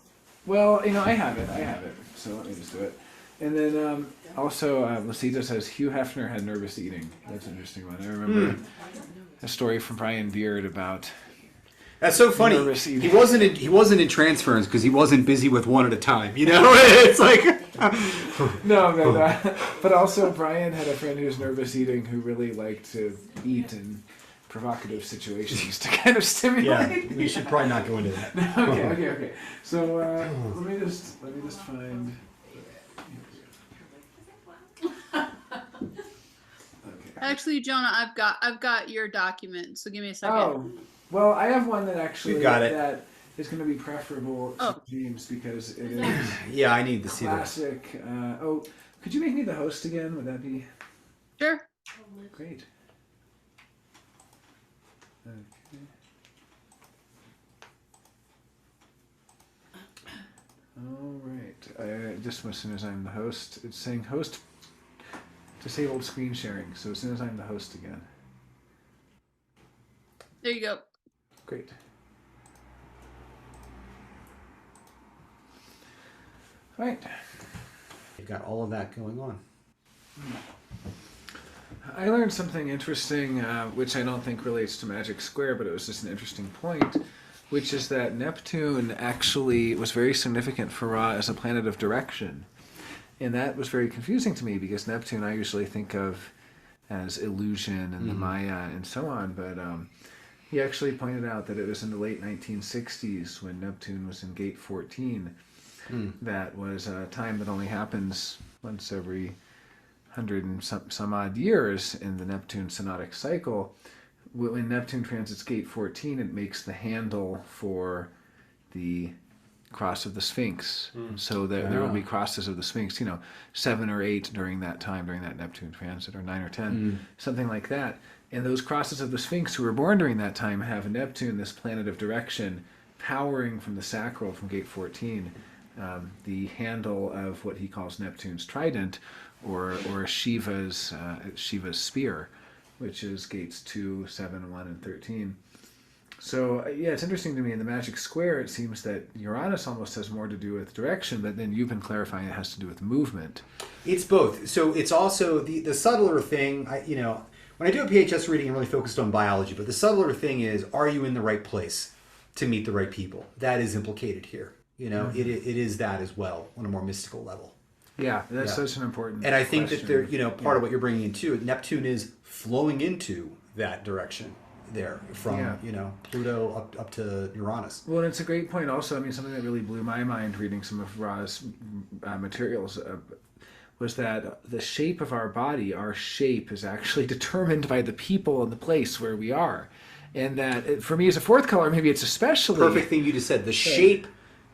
Well, I have it. So let me just do it. And then also, Lucita says Hugh Hefner had nervous eating. That's an interesting one. I remember a story from Brian Beard about. That's so funny. Nervous eating. He wasn't in transference because he wasn't busy with one at a time. It's like No. But also Brian had a friend who's nervous eating who really liked to eat in provocative situations to kind of stimulate. we should probably not go into that. Okay. So let me just find. Okay. Actually, Jonah, I've got your document. So give me a second. Oh, well, I have one that actually We've got it. that is going to be preferable to James because it is Yeah, I need to see that. classic. Could you make me the host again? Would that be Sure. great? Okay. All right. Just as soon as I'm the host, it's saying host disabled screen sharing. So as soon as I'm the host again. There you go. Great. All right. You've got all of that going on. I learned something interesting, which I don't think relates to Magic Square, but it was just an interesting point, which is that Neptune actually was very significant for Ra as a planet of direction. And that was very confusing to me because Neptune I usually think of as illusion and the Maya and so on, but he actually pointed out that it was in the late 1960s when Neptune was in Gate 14. That was a time that only happens once every 100 and some odd years in the Neptune synodic cycle. When Neptune transits Gate 14, it makes the handle for the cross of the Sphinx. So there will be crosses of the Sphinx, 7 or 8 during that time, during that Neptune transit, or 9 or 10, something like that. And those crosses of the Sphinx who were born during that time have Neptune, this planet of direction, powering from the sacral from Gate 14, the handle of what he calls Neptune's trident, or Shiva's spear, which is gates 2, 7, 1, and 13. So yeah, it's interesting to me in the Magic Square. It seems that Uranus almost has more to do with direction, but then you've been clarifying it has to do with movement. It's both. So it's also the subtler thing. When I do a PHS reading, I'm really focused on biology, but the subtler thing is, are you in the right place to meet the right people? That is implicated here. It is that as well on a more mystical level. Yeah, that's such an important. And I think that question. there, part of what you're bringing into it, Neptune is flowing into that direction there from Pluto up to Uranus. Well, it's a great point. Also, I mean, something that really blew my mind reading some of Ra's materials was that the shape of our body, our shape, is actually determined by the people and the place where we are. and that for me as a fourth color, maybe it's especially Perfect thing you just said. The shape.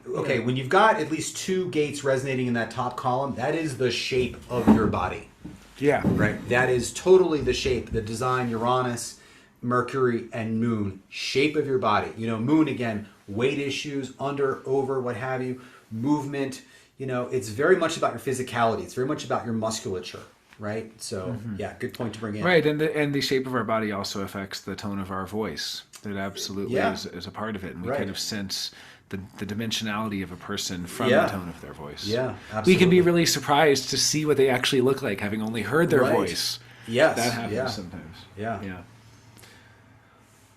Okay, when you've got at least two gates resonating in that top column, that is the shape of your body. Yeah. Right. That is totally the shape, the design, Uranus, Mercury, and Moon. Shape of your body. You know, Moon, again, weight issues, under, over, what have you, movement. You know, it's very much about your physicality. It's very much about your musculature. Right. So, yeah, good point to bring in. Right, and the shape of our body also affects the tone of our voice. It absolutely is a part of it, and we kind of sense the dimensionality of a person from the tone of their voice. Yeah, absolutely. We can be really surprised to see what they actually look like, having only heard their voice. Yes. That happens sometimes. Yeah. Yeah.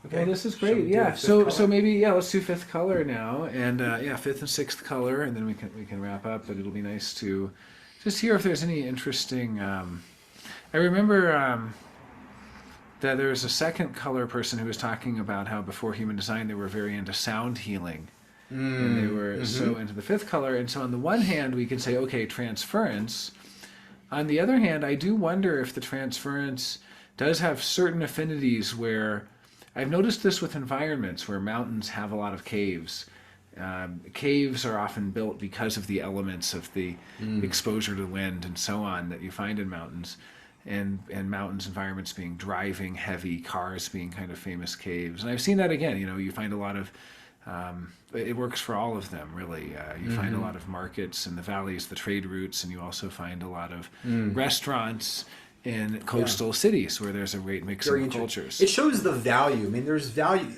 Okay. Well, this is Shall great. we do Yeah. a fifth So color? maybe let's do fifth color now, and fifth and sixth color, and then we can wrap up. But it'll be nice to just hear if there's any interesting. I remember that there was a second color person who was talking about how before human design they were very into sound healing, and they were so into the fifth color. And so on the one hand, we can say, okay, transference. On the other hand, I do wonder if the transference does have certain affinities where I've noticed this with environments where mountains have a lot of caves. Caves are often built because of the elements of the exposure to wind and so on that you find in mountains, and mountains environments being driving heavy, cars being kind of famous caves. And I've seen that again. You know, you find a lot of it works for all of them, really. You find a lot of markets in the valleys, the trade routes, and you also find a lot of restaurants in coastal cities where there's a great mix Very of interesting. cultures. It shows the value. I mean, there's value.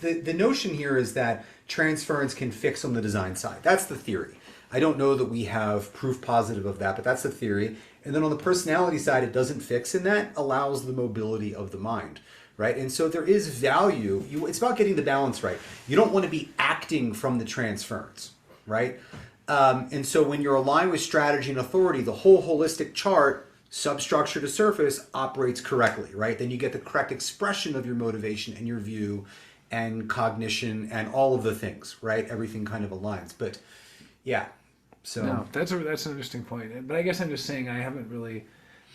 The notion here is that transference can fix on the design side. That's the theory. I don't know that we have proof positive of that, but that's the theory. And then on the personality side, it doesn't fix, and that allows the mobility of the mind, right? And so there is value. It's about getting the balance right. You don't want to be acting from the transference, right? And so when you're aligned with strategy and authority, the whole holistic chart, substructure to surface, operates correctly, right? Then you get the correct expression of your motivation and your view and cognition and all of the things, right? Everything kind of aligns. But yeah, so No, that's an interesting point. But I guess I'm just saying I haven't really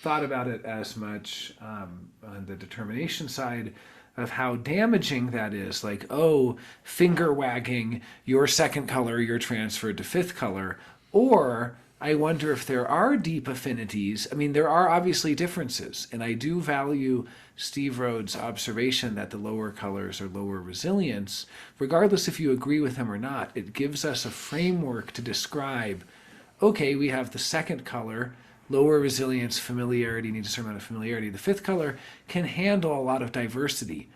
thought about it as much on the determination side of how damaging that is. Like, oh, finger wagging, your second color, you're transferred to fifth color. Or I wonder if there are deep affinities. I mean, there are obviously differences. And I do value Steve Rhodes' observation that the lower colors are lower resilience. Regardless if you agree with him or not, it gives us a framework to describe, okay, we have the second color, lower resilience, familiarity, needs a certain amount of familiarity. The fifth color can handle a lot of diversity.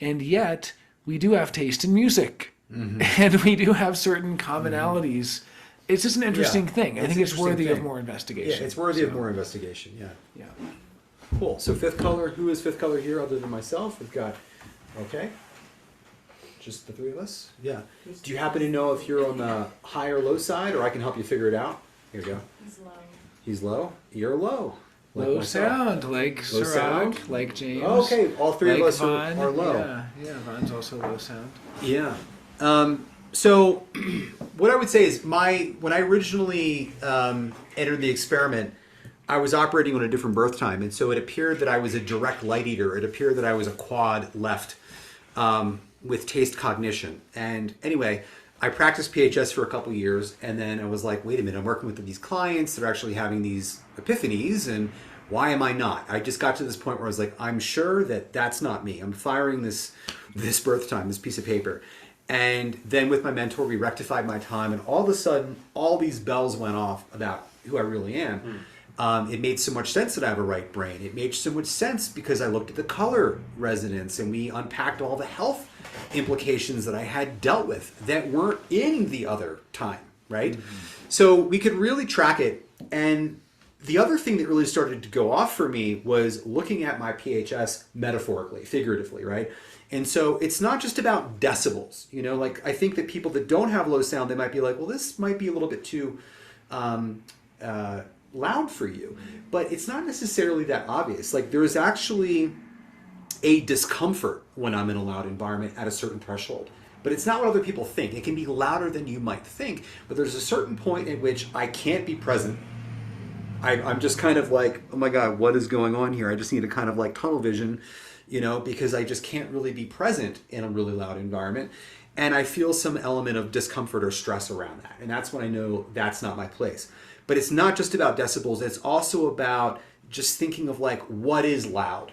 And yet, we do have taste in music. And we do have certain commonalities. It's just an interesting thing. I it's think an it's worthy interesting of thing. more investigation. yeah, it's worthy of more investigation. Yeah. Yeah. Cool. So fifth color, who is fifth color here other than myself? We've got, okay. Just the three of us? Yeah. Do you happen to know if you're on the high or low side, or I can help you figure it out? Here we go. He's low. He's low. You're low. Like Low myself. sound, like Low Sirach, sound? like James. Oh, okay, all three like of us Vaughn. are low. Yeah, Vaughn's also low sound. Yeah. So what I would say is when I originally entered the experiment, I was operating on a different birth time. And so it appeared that I was a direct light eater. It appeared that I was a quad left with taste cognition. And anyway, I practiced PHS for a couple years. And then I was like, wait a minute, I'm working with these clients. They're actually having these epiphanies. And why am I not? I just got to this point where I was like, I'm sure that that's not me. I'm firing this birth time, this piece of paper. And then with my mentor, we rectified my time, and all of a sudden, all these bells went off about who I really am. It made so much sense that I have a right brain. It made so much sense because I looked at the color resonance, and we unpacked all the health implications that I had dealt with that weren't in the other time, right? So we could really track it. And the other thing that really started to go off for me was looking at my PHS metaphorically, figuratively, right? And so it's not just about decibels, you know, like I think that people that don't have low sound, they might be like, well, this might be a little bit too loud for you, but it's not necessarily that obvious. Like there's actually a discomfort when I'm in a loud environment at a certain threshold, but it's not what other people think. It can be louder than you might think, but there's a certain point at which I can't be present. I'm just kind of like, oh my God, what is going on here? I just need to kind of like tunnel vision, because I just can't really be present in a really loud environment. And I feel some element of discomfort or stress around that. And that's when I know that's not my place. But it's not just about decibels. It's also about just thinking of like, what is loud?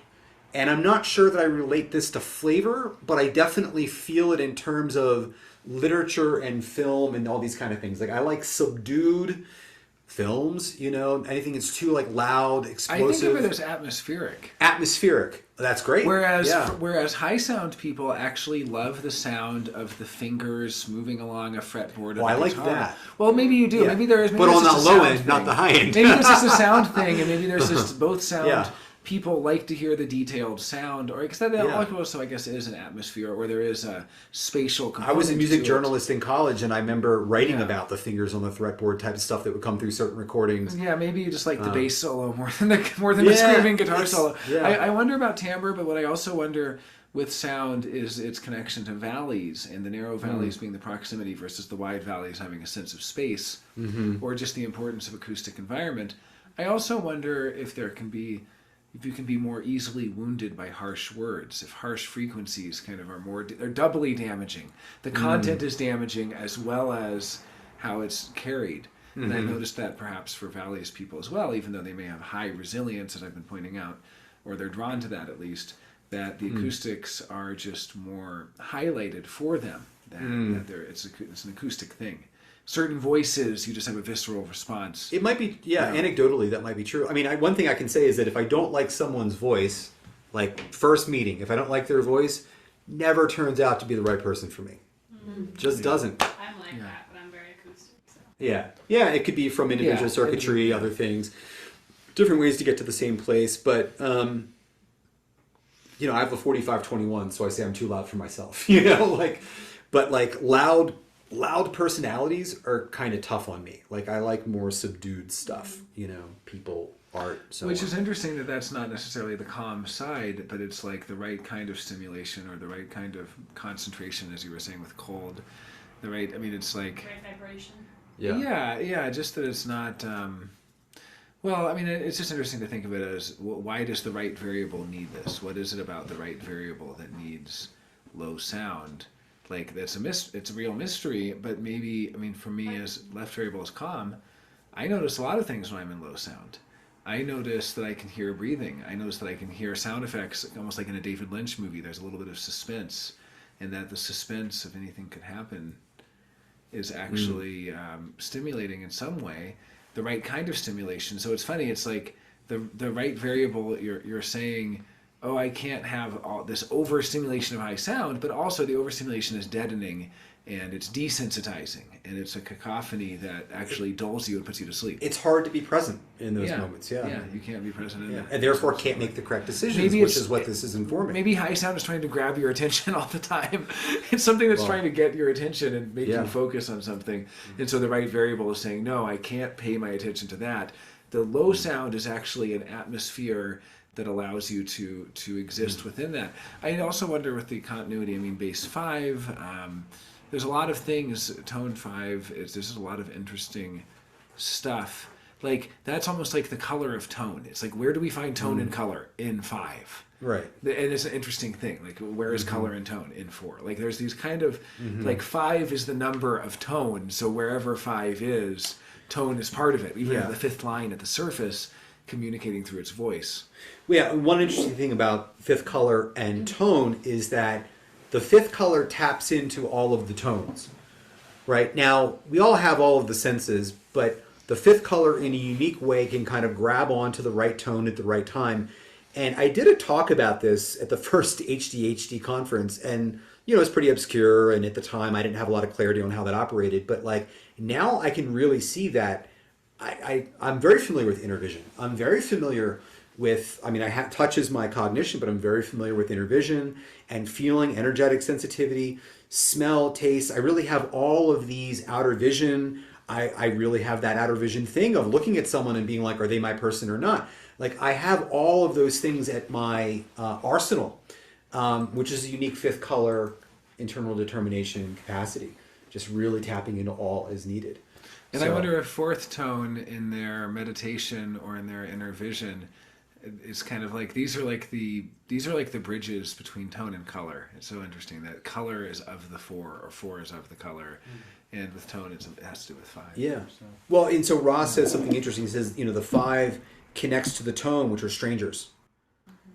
And I'm not sure that I relate this to flavor, but I definitely feel it in terms of literature and film and all these kind of things. Like I like subdued films, anything that's too like loud, explosive. I think of it as atmospheric. Atmospheric. That's great. Whereas high sound people actually love the sound of the fingers moving along a fretboard. Oh, I like that. Well, maybe you do. Yeah. Maybe there is. Maybe but on the low end, not the high end. Maybe it's just a sound thing, and maybe there's just both sound. Yeah. People like to hear the detailed sound, or because also I guess it is an atmosphere, or there is a spatial component. I was a music to journalist in college, and I remember writing about the fingers on the fretboard type of stuff that would come through certain recordings. Yeah, maybe you just like the bass solo more than the screaming guitar solo. Yeah. I wonder about timbre, but what I also wonder with sound is its connection to valleys, and the narrow valleys being the proximity versus the wide valleys having a sense of space, or just the importance of acoustic environment. I also wonder if you can be more easily wounded by harsh words, if harsh frequencies kind of they're doubly damaging. The content is damaging as well as how it's carried. And I noticed that perhaps for valleys people as well, even though they may have high resilience, as I've been pointing out, or they're drawn to that at least, that the acoustics are just more highlighted for them. It's an acoustic thing. Certain voices, you just have a visceral response. It might be, anecdotally, that might be true. I mean, one thing I can say is that if I don't like someone's voice, like first meeting, if I don't like their voice, never turns out to be the right person for me. Just doesn't. I'm like that, but I'm very acoustic. So. Yeah, it could be from individual circuitry, other things, different ways to get to the same place. But, I have a 4521, so I say I'm too loud for myself, but loud personalities are kind of tough on me. Like I like more subdued stuff, people, art, so Which on. is interesting that that's not necessarily the calm side, but it's like the right kind of stimulation or the right kind of concentration, as you were saying with cold. It's like... Right vibration. Yeah, just that it's not... it's just interesting to think of it as, why does the right variable need this? What is it about the right variable that needs low sound? Like it's a real mystery, but maybe, for me as left variable is calm, I notice a lot of things when I'm in low sound. I notice that I can hear breathing. I notice that I can hear sound effects, almost like in a David Lynch movie. There's a little bit of suspense, and that the suspense of anything could happen is actually stimulating in some way, the right kind of stimulation. So it's funny, it's like the right variable you're saying, oh, I can't have all this overstimulation of high sound, but also the overstimulation is deadening and it's desensitizing and it's a cacophony that actually dulls you and puts you to sleep. It's hard to be present in those moments, Yeah, you can't be present in that. And therefore can't make the correct decisions, Maybe which is what this is informing. Maybe high sound is trying to grab your attention all the time. It's something that's trying to get your attention and make you focus on something. And so the right variable is saying, no, I can't pay my attention to that. The low sound is actually an atmosphere that allows you to exist within that. I also wonder with the continuity, bass 5, there's a lot of things, tone 5, there's just a lot of interesting stuff. Like, that's almost like the color of tone. It's like, where do we find tone and color? In 5. Right. And it's an interesting thing. Like, where is color and tone? In 4. Like, there's these kind of, like, 5 is the number of tone, so wherever 5 is, tone is part of it. Even the 5th line at the surface, communicating through its voice. Yeah, one interesting thing about 5th color and tone is that the 5th color taps into all of the tones. Right? Now, we all have all of the senses, but the 5th color in a unique way can kind of grab onto the right tone at the right time. And I did a talk about this at the first HDHD conference, and it's pretty obscure, and at the time I didn't have a lot of clarity on how that operated, but like now I can really see that I'm very familiar with inner vision. I'm very familiar with, touch is my cognition, but I'm very familiar with inner vision and feeling, energetic sensitivity, smell, taste. I really have all of these outer vision. I really have that outer vision thing of looking at someone and being like, are they my person or not? Like I have all of those things at my arsenal, which is a unique 5th color internal determination capacity, just really tapping into all as needed. And I wonder if 4th tone in their meditation or in their inner vision It's kind of like these are like the bridges between tone and color. It's so interesting that color is of the four, or four is of the color, and with tone it has to do with five. Yeah. So. Well, and so Ross says something interesting. He says, the 5 connects to the tone, which are strangers.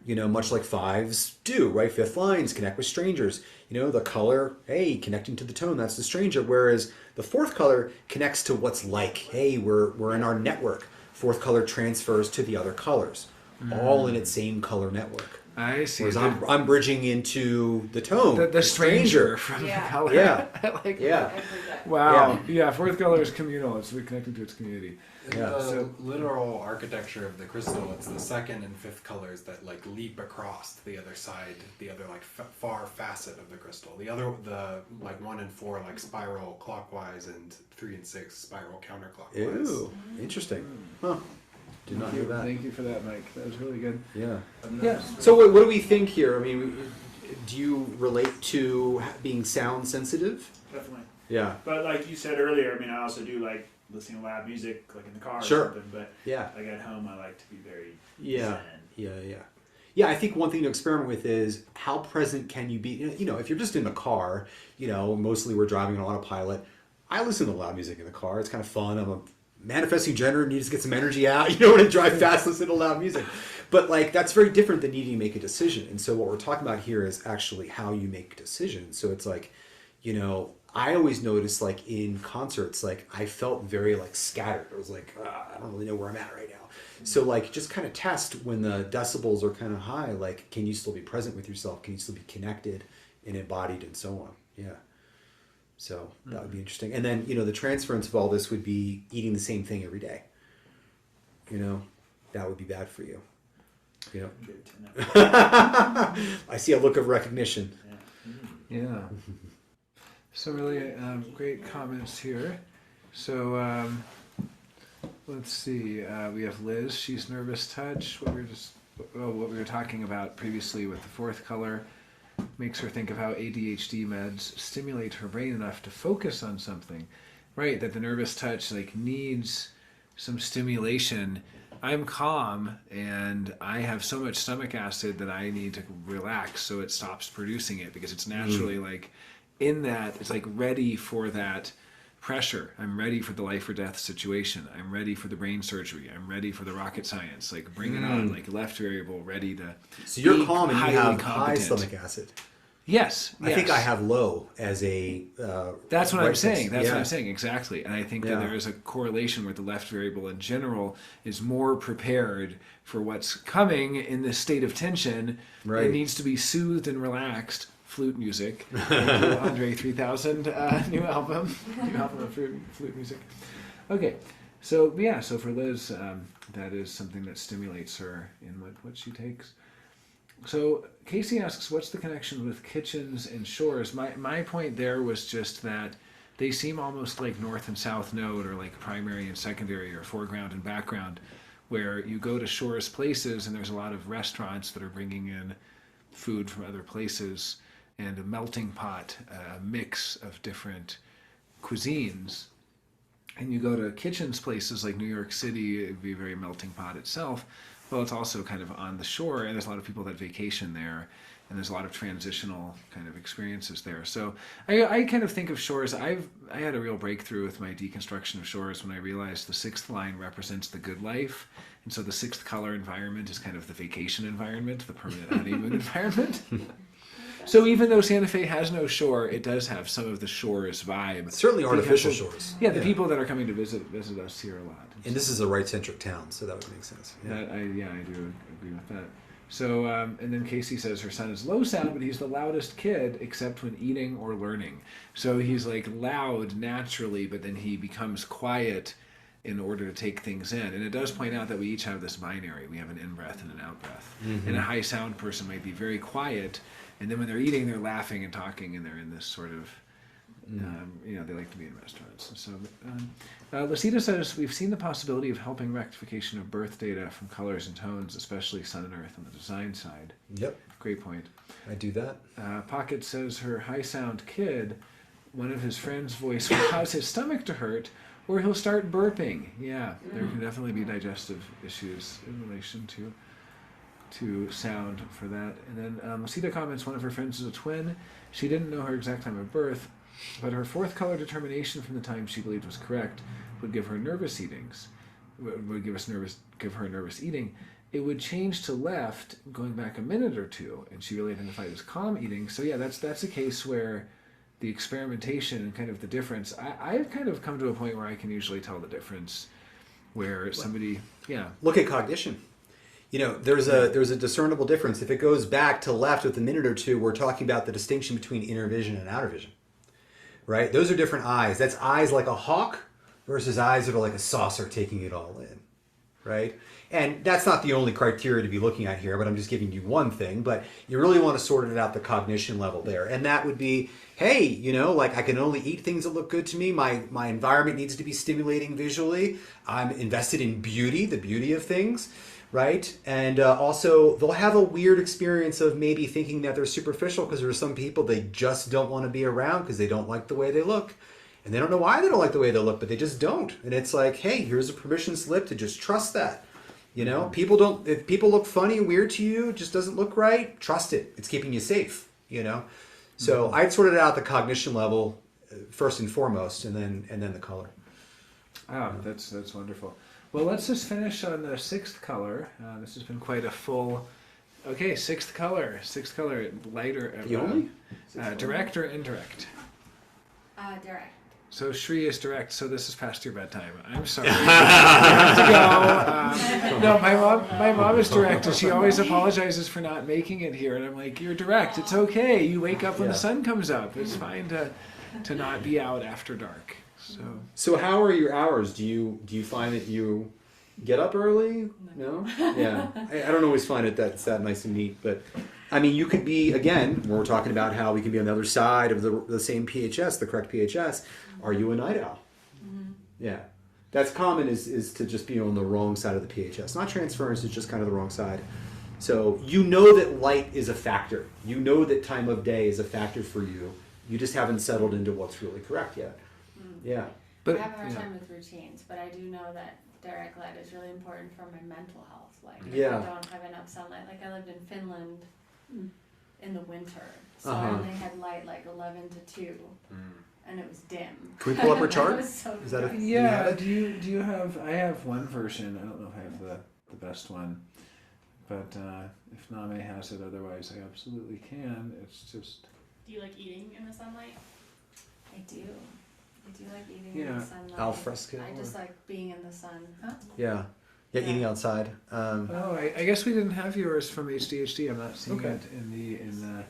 Much like 5s do, right? 5th lines connect with strangers. The color, hey, connecting to the tone, that's the stranger. Whereas the 4th color connects to what's like, hey, we're in our network. 4th color transfers to the other colors, all in its same color network. I see. Whereas I'm bridging into the tone, the stranger from Yeah. the color. Yeah. I like Yeah. I've heard that. Wow. Yeah. Fourth color is communal. It's connected to its community. Yeah. The So- literal architecture of the crystal, it's the 2nd and 5th colors that like leap across the other side, the other like far facet of the crystal. The 1 and 4 like spiral clockwise, and 3 and 6 spiral counterclockwise. Ew, interesting. Huh. Did not hear that. Thank you for that, Mike. That was really good. Yeah. Yeah. So what do we think here? I mean, do you relate to being sound sensitive? Definitely. Yeah. But like you said earlier, I mean, I also do like listening to loud music, like in the car Sure. or something. But Yeah. like at home, I like to be very Yeah. zen. Yeah, I think one thing to experiment with is how present can you be? If you're just in the car, mostly we're driving on autopilot. I listen to loud music in the car. It's kind of fun. I'm a manifesting generator and you just get some energy out. When I drive fast, listen to loud music. But like that's very different than needing to make a decision. And so what we're talking about here is actually how you make decisions. So it's like, I always notice like in concerts, like I felt very like scattered. I was like, I don't really know where I'm at right now. So like just kind of test when the decibels are kind of high, like can you still be present with yourself? Can you still be connected and embodied and so on? Yeah. So that would be interesting. And then, the transference of all this would be eating the same thing every day. That would be bad for you. Good to know. I see a look of recognition. Yeah. So really great comments here. So let's see. We have Liz. She's nervous touch. What we were talking about previously with the 4th color makes her think of how ADHD meds stimulate her brain enough to focus on something. Right, that the nervous touch like needs some stimulation. I'm calm and I have so much stomach acid that I need to relax so it stops producing it because it's naturally like in that it's like ready for that pressure. I'm ready for the life or death situation. I'm ready for the brain surgery. I'm ready for the rocket science. Like bring it on, like left variable ready to. So you're be calm and you highly have high competent. stomach acid. Yes. I think I have low as a. That's what I'm right saying. That's what yeah. I'm saying. Exactly. And I think Yeah. that there is a correlation with the left variable in general is more prepared for what's coming in this state of tension. Right. It needs to be soothed and relaxed. Flute music. Thank you, Andre 3000 new album of flute music. Okay. So yeah, so for Liz, that is something that stimulates her in what she takes. So Casey asks, what's the connection with kitchens and shores? My point there was just that they seem almost like north and south node, or like primary and secondary, or foreground and background, where you go to shores places and there's a lot of restaurants that are bringing in food from other places and a melting pot, a mix of different cuisines. And you go to kitchens places like New York City, it'd be a very melting pot itself. Well, it's also kind of on the shore, and there's a lot of people that vacation there, and there's a lot of transitional kind of experiences there. So I kind of think of shores. I had a real breakthrough with my deconstruction of shores when I realized the 6th line represents the good life, and so the 6th color environment is kind of the vacation environment, the permanent honeymoon environment. So even though Santa Fe has no shore, it does have some of the shore's vibe. Certainly artificial Because shores. Yeah, the people that are coming to visit us here a lot. And this is a right-centric town, so that would make sense. Yeah. I do agree with that. So, and then Casey says her son is low sound, but he's the loudest kid except when eating or learning. So he's like loud naturally, but then he becomes quiet in order to take things in. And it does point out that we each have this binary. We have an in-breath and an out-breath. Mm-hmm. And a high sound person might be very quiet, and then when they're eating, they're laughing and talking, and they're in this sort of, they like to be in restaurants. So, Lucida says, we've seen the possibility of helping rectification of birth data from colors and tones, especially sun and earth on the design side. Yep, Great point. I do that. Pocket says her high sound kid, one of his friends' voice will cause his stomach to hurt, or he'll start burping. Yeah, there can definitely be digestive issues in relation to to sound for that. And then Lucida comments, one of her friends is a twin. She didn't know her exact time of birth, but her fourth color determination from the time she believed was correct would give her nervous eatings. Would give her nervous eating. It would change to left going back a minute or two, and she really identified as calm eating. So yeah, that's a case where the experimentation and kind of the difference. I've kind of come to a point where I can usually tell the difference where somebody, yeah. Look at cognition. You know, there's a discernible difference. If it goes back to left with a minute or two, we're talking about the distinction between inner vision and outer vision, right? Those are different eyes. That's eyes like a hawk versus eyes that are like a saucer taking it all in, right? And that's not the only criteria to be looking at here, but I'm just giving you one thing. But you really want to sort it out the cognition level there. And that would be, hey, you know, like I can only eat things that look good to me. My environment needs to be stimulating visually. I'm invested in beauty, the beauty of things, right? And also they'll have a weird experience of maybe thinking that they're superficial because there are some people they just don't want to be around because they don't like the way they look. And they don't know why they don't like the way they look, but they just don't. And it's like, hey, here's a permission slip to just trust that. You know, if people look funny and weird to you, it just doesn't look right, trust it. It's keeping you safe, you know? So I'd sorted out the cognition level first and foremost, and then the color. Oh, that's wonderful. Well, let's just finish on the sixth color. This has been quite a full. Okay, sixth color, lighter. The only? Direct or indirect? Direct. So Shri is direct. So this is past your bedtime. I'm sorry. You have to go. No, my mom is direct, and she always apologizes for not making it here. And I'm like, you're direct. It's okay. You wake up when the sun comes up. It's fine to not be out after dark. So how are your hours? Do you find that you get up early? No? Yeah. I don't always find it that's that nice and neat, but I mean, you could be, again, when we're talking about how we can be on the other side of the same PHS, the correct PHS, are you a night owl? Mm-hmm. Yeah. That's common is to just be on the wrong side of the PHS. Not transference, it's just kind of the wrong side. So you know that light is a factor. You know that time of day is a factor for you. You just haven't settled into what's really correct yet. Yeah. But I have a hard time with routines, but I do know that direct light is really important for my mental health. Like if I don't have enough sunlight, like I lived in Finland in the winter, so I only had light like 11 to 2, and it was dim. Can we pull up her chart? So is that yeah? Do you have? I have one version. I don't know if I have the best one, but if Name has it, otherwise I absolutely can. It's just. Do you like eating in the sunlight? I do. I do like eating in the sunlight. Al fresco. I just like being in the sun. Huh? Yeah, eating outside. I guess we didn't have yours from HDHD. I'm not seeing it in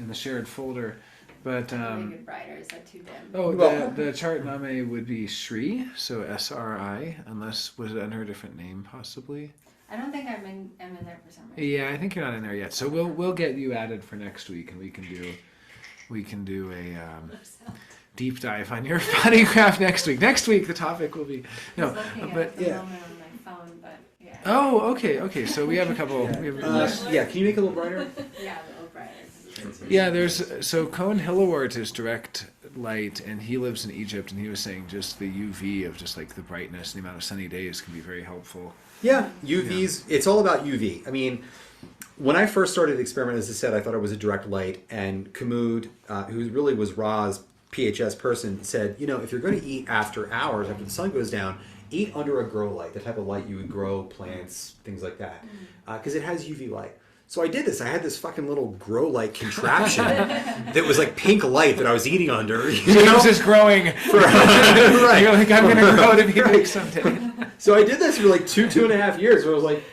the shared folder, but make it brighter. Is that too dim? Oh, the chart Name would be Shri, so SRI, unless was it under a different name possibly. I don't think I'm in there for some reason. Yeah, I think you're not in there yet. So we'll get you added for next week, and we can do a deep dive on your body graph next week. Next week the topic will be moment on my phone, but yeah. Oh, okay. So we have a couple. Can you make it a little brighter? Yeah, a little brighter. Yeah, so Cohen Hillawart is direct light, and he lives in Egypt, and he was saying just the UV of just like the brightness and the amount of sunny days can be very helpful. Yeah, UVs. Yeah. It's all about UV. I mean, when I first started the experiment, as I said, I thought it was a direct light, and Kamud, who really was Ra's PHS person, said, if you're going to eat after hours, after the sun goes down, eat under a grow light, the type of light you would grow plants, things like that, because it has UV light. So I did this. I had this fucking little grow light contraption that was like pink light that I was eating under. James is growing. Right. You're like, I'm going to grow to be big someday. So I did this for like 2.5 years where I was like,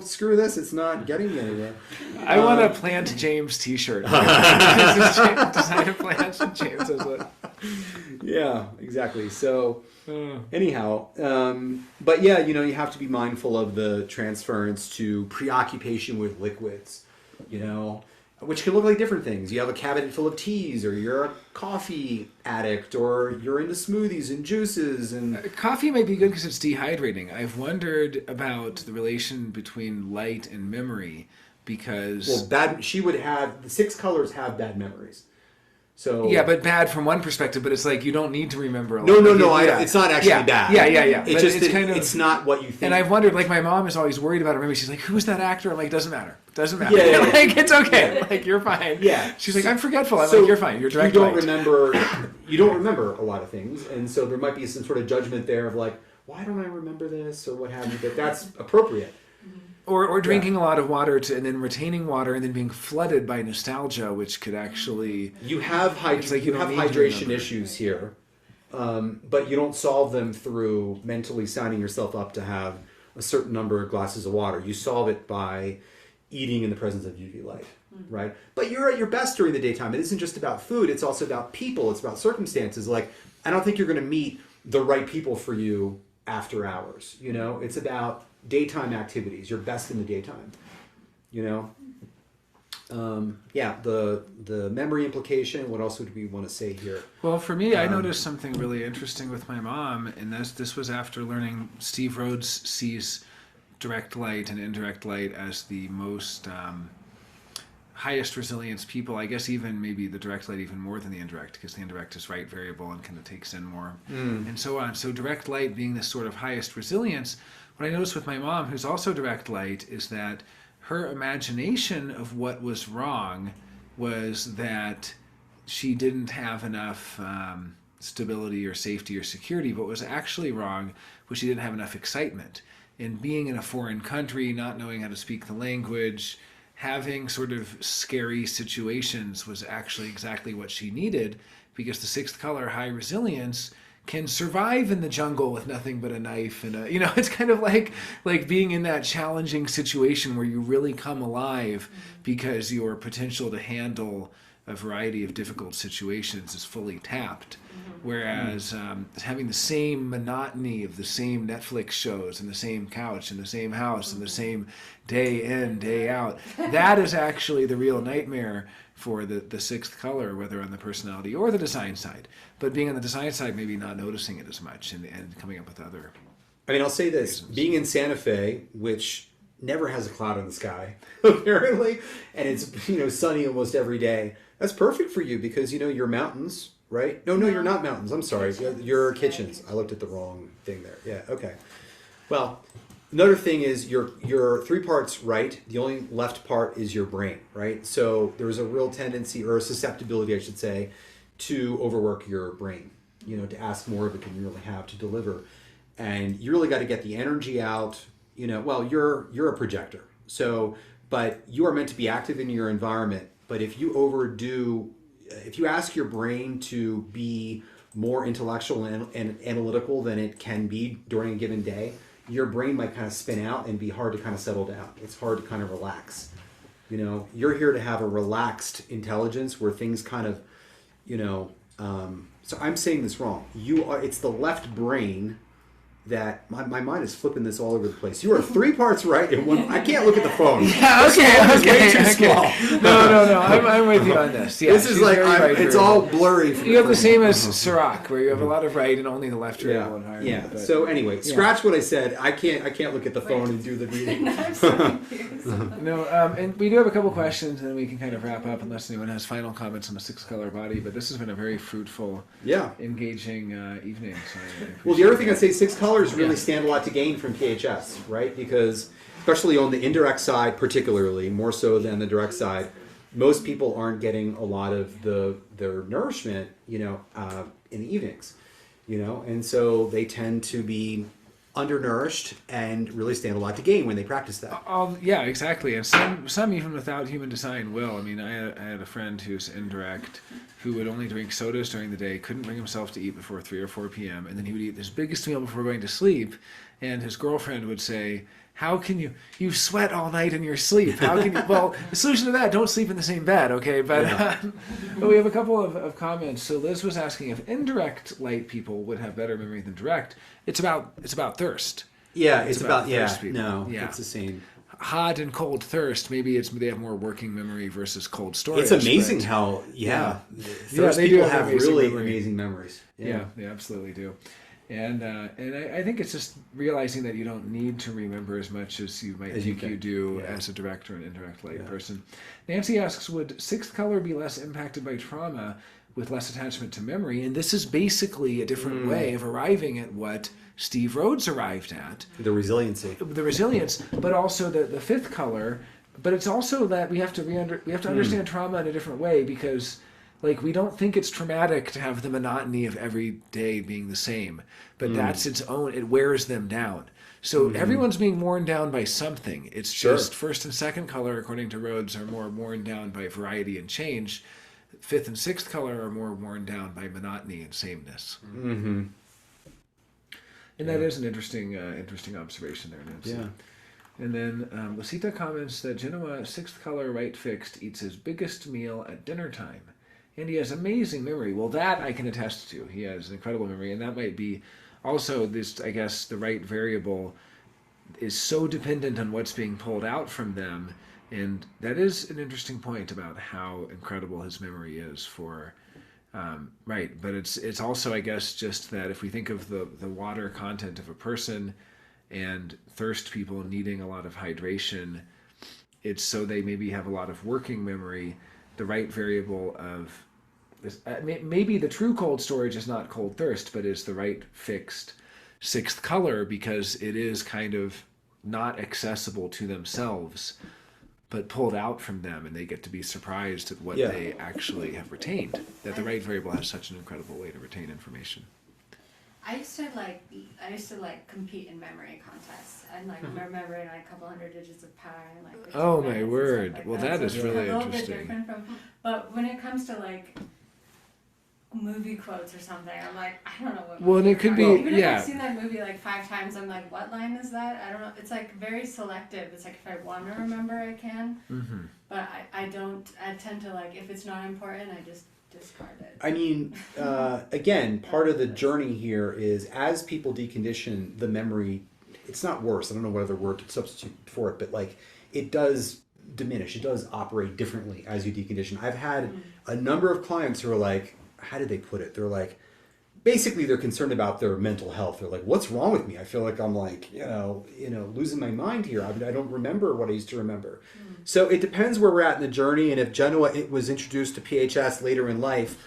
screw this. It's not getting me anywhere. I want a Plant James t-shirt. Design a plant and James has it. Yeah, exactly. So anyhow, but yeah, you have to be mindful of the transference to preoccupation with liquids, which can look like different things. You have a cabinet full of teas, or you're a coffee addict, or you're into smoothies and juices. And coffee might be good because it's dehydrating. I've wondered about the relation between light and memory, because she would have the 6 colors have bad memories. So Yeah, but bad from one perspective. But it's like you don't need to remember. A lot. no, Yeah. it's not actually bad. Yeah. It's But just it's kind of. it's not what you think. And I've wondered, like, my mom is always worried about it. Remember, she's like, "Who's that actor?" I'm like, "Doesn't matter. Doesn't matter. Yeah. Like, it's okay. Like, you're fine." Yeah. She's like, "I'm forgetful." I'm So like, "You're fine. You're direct you don't light." remember a lot of things, and so there might be some sort of judgment there of like, why don't I remember this or what have you? But that's appropriate. Or drinking a lot of water and then retaining water and then being flooded by nostalgia, which could actually. You have It's like you you have don't need to hydration remember. issues here, but you don't solve them through mentally signing yourself up to have a certain number of glasses of water. You solve it by eating in the presence of UV light, right? But you're at your best during the daytime. It isn't just about food. It's also about people. It's about circumstances. Like, I don't think you're going to meet the right people for you after hours. You know, it's about daytime activities. You're best in the daytime. You know. The memory implication. What else would we want to say here? Well, for me, I noticed something really interesting with my mom, and this was after learning Steve Rhodes sees direct light and indirect light as the most highest resilience people. I guess even maybe the direct light even more than the indirect, because the indirect is right variable and kind of takes in more and so on. So direct light being this sort of highest resilience, what I noticed with my mom, who's also direct light, is that her imagination of what was wrong was that she didn't have enough stability or safety or security. But what was actually wrong was she didn't have enough excitement. And being in a foreign country, not knowing how to speak the language, having sort of scary situations was actually exactly what she needed, because the sixth color, high resilience, can survive in the jungle with nothing but a knife and it's kind of like being in that challenging situation where you really come alive because your potential to handle a variety of difficult situations is fully tapped. Whereas having the same monotony of the same Netflix shows and the same couch and the same house and the same day in, day out, that is actually the real nightmare for the sixth color, whether on the personality or the design side. But being on the design side, maybe not noticing it as much and coming up with other. I mean, I'll say this: being in Santa Fe, which never has a cloud in the sky, apparently, and it's sunny almost every day. That's perfect for you because you're mountains, right? No, you're not mountains. I'm sorry, you're kitchens. I looked at the wrong thing there. Yeah, okay. Well, another thing is you're 3 parts right. The only left part is your brain, right? So there's a real tendency, or a susceptibility, I should say, to overwork your brain. To ask more of it than you really have to deliver, and you really got to get the energy out. Well, you're a projector, so but you are meant to be active in your environment. But if you ask your brain to be more intellectual and analytical than it can be during a given day, your brain might kind of spin out and be hard to kind of settle down. It's hard to kind of relax. You're here to have a relaxed intelligence where things kind of, so I'm saying this wrong. It's the left brain that my mind is flipping this all over the place. You are 3 parts right and 1. I can't look at the phone. Yeah, Way too small. No. I'm with you on this. Yeah, this is like it's all blurry. You have the same as Sirach, where you have a lot and only the left variable environment. Yeah. But, So anyway, scratch what I said. I can't look at the phone and do the reading. and we do have a couple questions, and then we can kind of wrap up unless anyone has final comments on the 6-color body. But this has been a very fruitful, engaging evening. So Well, the other thing I'd say, 6 colors really stand a lot to gain from PHS, right? Because especially on the indirect side, particularly more so than the direct side, most people aren't getting a lot of their nourishment, in the evenings, and so they tend to be undernourished and really stand a lot to gain when they practice that. Yeah, exactly. And some even without human design will. I mean, I had a friend who's indirect who would only drink sodas during the day, couldn't bring himself to eat before 3 or 4 p.m., and then he would eat his biggest meal before going to sleep, and his girlfriend would say, how can you sweat all night in your sleep? How can you? Well, the solution to that, don't sleep in the same bed, okay? But but we have a couple of comments. So Liz was asking if indirect light people would have better memory than direct. It's about thirst. Yeah, it's about thirst people. No, it's the same. Hot and cold thirst. Maybe they have more working memory versus cold storage. It's amazing how thirst they people do have amazing really memory. amazing memories. Yeah, they absolutely do. And I think it's just realizing that you don't need to remember as much as you might think you do as a direct or an indirect light person. Nancy asks, would 6th color be less impacted by trauma with less attachment to memory. And this is basically a different way of arriving at what Steve Rhodes arrived at. The resiliency. The resilience, but also the fifth color. But it's also that we have to understand trauma in a different way, because like we don't think it's traumatic to have the monotony of every day being the same, but that's its own, it wears them down. So everyone's being worn down by something. It's just first and second color, according to Rhodes, are more worn down by variety and change. Fifth and sixth color are more worn down by monotony and sameness. Mm-hmm. And that is an interesting observation there, Nancy. Yeah. And then Lucita comments that Genoa, sixth color, right fixed, eats his biggest meal at dinner time. And he has amazing memory. Well, that I can attest to. He has an incredible memory. And that might be also this, I guess, the right variable is so dependent on what's being pulled out from them. And that is an interesting point about how incredible his memory is for, right. But it's also, I guess, just that if we think of the water content of a person and thirst people needing a lot of hydration, it's so they maybe have a lot of working memory. The right variable of this, maybe the true cold storage is not cold thirst, but is the right fixed sixth color, because it is kind of not accessible to themselves, but pulled out from them, and they get to be surprised at what they actually have retained. That the right variable has such an incredible way to retain information. I used to compete in memory contests and remembering like a couple hundred digits of pi and like. Oh my word! Like well, that is so really a little interesting. Bit different but when it comes to like movie quotes or something, I'm like, I don't know what. Well, and it could be Even if I've seen that movie like 5 times, I'm like, what line is that? I don't know. It's like very selective. It's like if I want to remember, I can. Mm-hmm. But I don't. I tend to like if it's not important, I just discard it. I mean, again, part of the journey here is as people decondition the memory, it's not worse. I don't know what other word to substitute for it, but like it does diminish. It does operate differently as you decondition. I've had a number of clients who are like, how did they put it? They're like, basically they're concerned about their mental health. They're like, what's wrong with me? I feel like I'm like, losing my mind here. I don't remember what I used to remember. So it depends where we're at in the journey. And if Genoa was introduced to PHS later in life,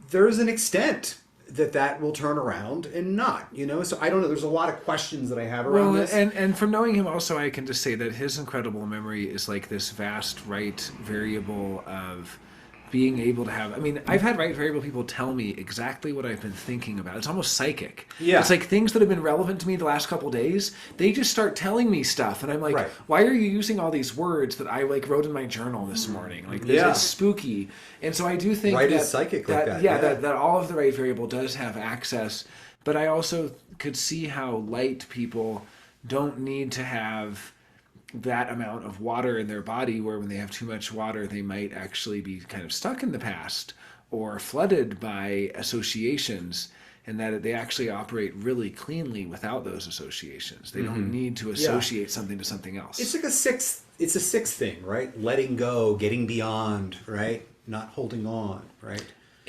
there's an extent that will turn around and not, So I don't know. There's a lot of questions that I have around this. And from knowing him also, I can just say that his incredible memory is like this vast right variable of being able to have, I've had right variable people tell me exactly what I've been thinking about. It's almost psychic. Yeah. It's like things that have been relevant to me the last couple of days, they just start telling me stuff. And I'm like, why are you using all these words that I wrote in my journal this morning? Like, this is spooky. And so I do think that is psychic like that. That all of the right variable does have access. But I also could see how light people don't need to have that amount of water in their body, where when they have too much water, they might actually be kind of stuck in the past or flooded by associations, and that they actually operate really cleanly without those associations. They don't need to associate something to something else. It's like it's a sixth thing, right? Letting go, getting beyond, right? Not holding on, right?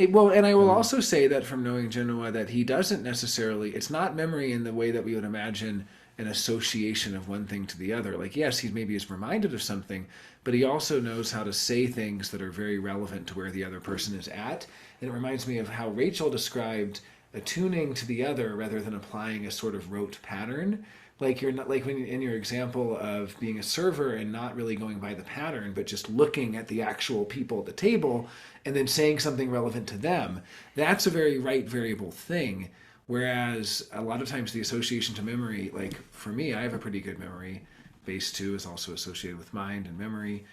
Well, and I will also say that from knowing Genoa, that he doesn't necessarily, it's not memory in the way that we would imagine an association of one thing to the other. Like, yes, he maybe is reminded of something, but he also knows how to say things that are very relevant to where the other person is at. And it reminds me of how Rachel described attuning to the other rather than applying a sort of rote pattern. Like you're not, like when in your example of being a server and not really going by the pattern, but just looking at the actual people at the table and then saying something relevant to them. That's a very right variable thing. Whereas a lot of times the association to memory, like for me, I have a pretty good memory. Base 2 is also associated with mind and memory.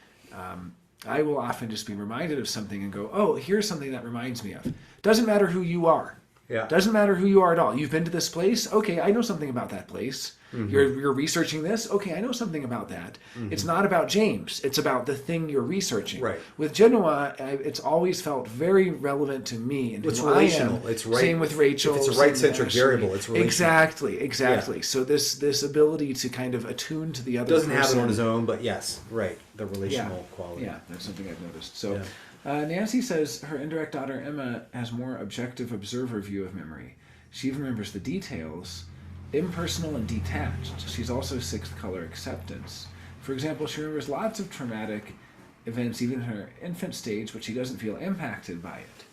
I will often just be reminded of something and go, oh, here's something that reminds me of. Doesn't matter who you are. Yeah. Doesn't matter who you are at all. You've been to this place. Okay, I know something about that place. Mm-hmm. You're researching this. Okay, I know something about that. Mm-hmm. It's not about James. It's about the thing you're researching. Right. With Genoa, it's always felt very relevant to me and it's who relational. I am. It's right. Same with Rachel. If it's a right-centric variable, it's relational. Exactly. Yeah. So this ability to kind of attune to the other doesn't person, have it on his own, but yes, right. The relational quality. Yeah, that's something I've noticed. So Nancy says her indirect daughter Emma has more objective observer view of memory. She even remembers the details, impersonal and detached. She's also sixth color acceptance. For example, she remembers lots of traumatic events even in her infant stage, but she doesn't feel impacted by it.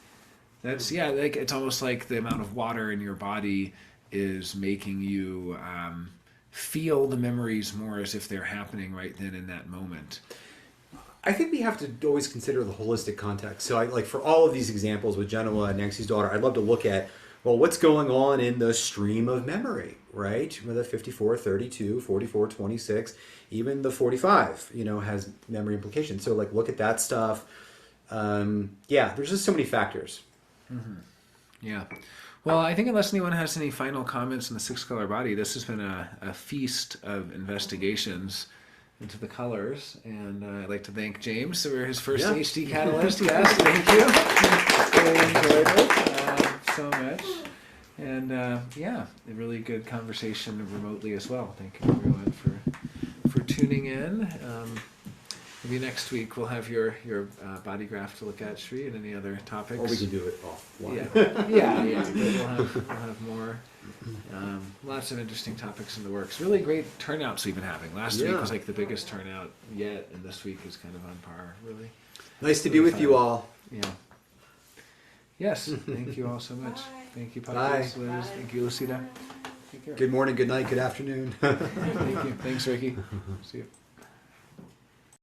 That's like it's almost like the amount of water in your body is making you feel the memories more as if they're happening right then in that moment. I think we have to always consider the holistic context. So, like for all of these examples with Genoa and Nangxi's daughter, I'd love to look at, well, what's going on in the stream of memory, right? Where the 54, 32, 44, 26, even the 45, has memory implications. So, like, look at that stuff. There's just so many factors. Mm-hmm. Yeah. Well, I think unless anyone has any final comments on the Six Color Body, this has been a feast of investigations into the colors, and I'd like to thank James for his first HD Catalyst. Yes, thank you. Really enjoyed it so much, and a really good conversation remotely as well. Thank you everyone for tuning in. Maybe next week we'll have your body graph to look at, Sri, and any other topics. Or we can do it offline. We'll have more. Lots of interesting topics in the works. Really great turnouts we've been having. Last week was like the biggest turnout yet, and this week is kind of on par. Really nice to be with you all. Yeah. Yes. Thank you all so much. Bye. Thank you, Bye. Liz. Thank you, Lucida. Take care. Good morning, good night, good afternoon. Thank you. Thanks, Ricky. See you.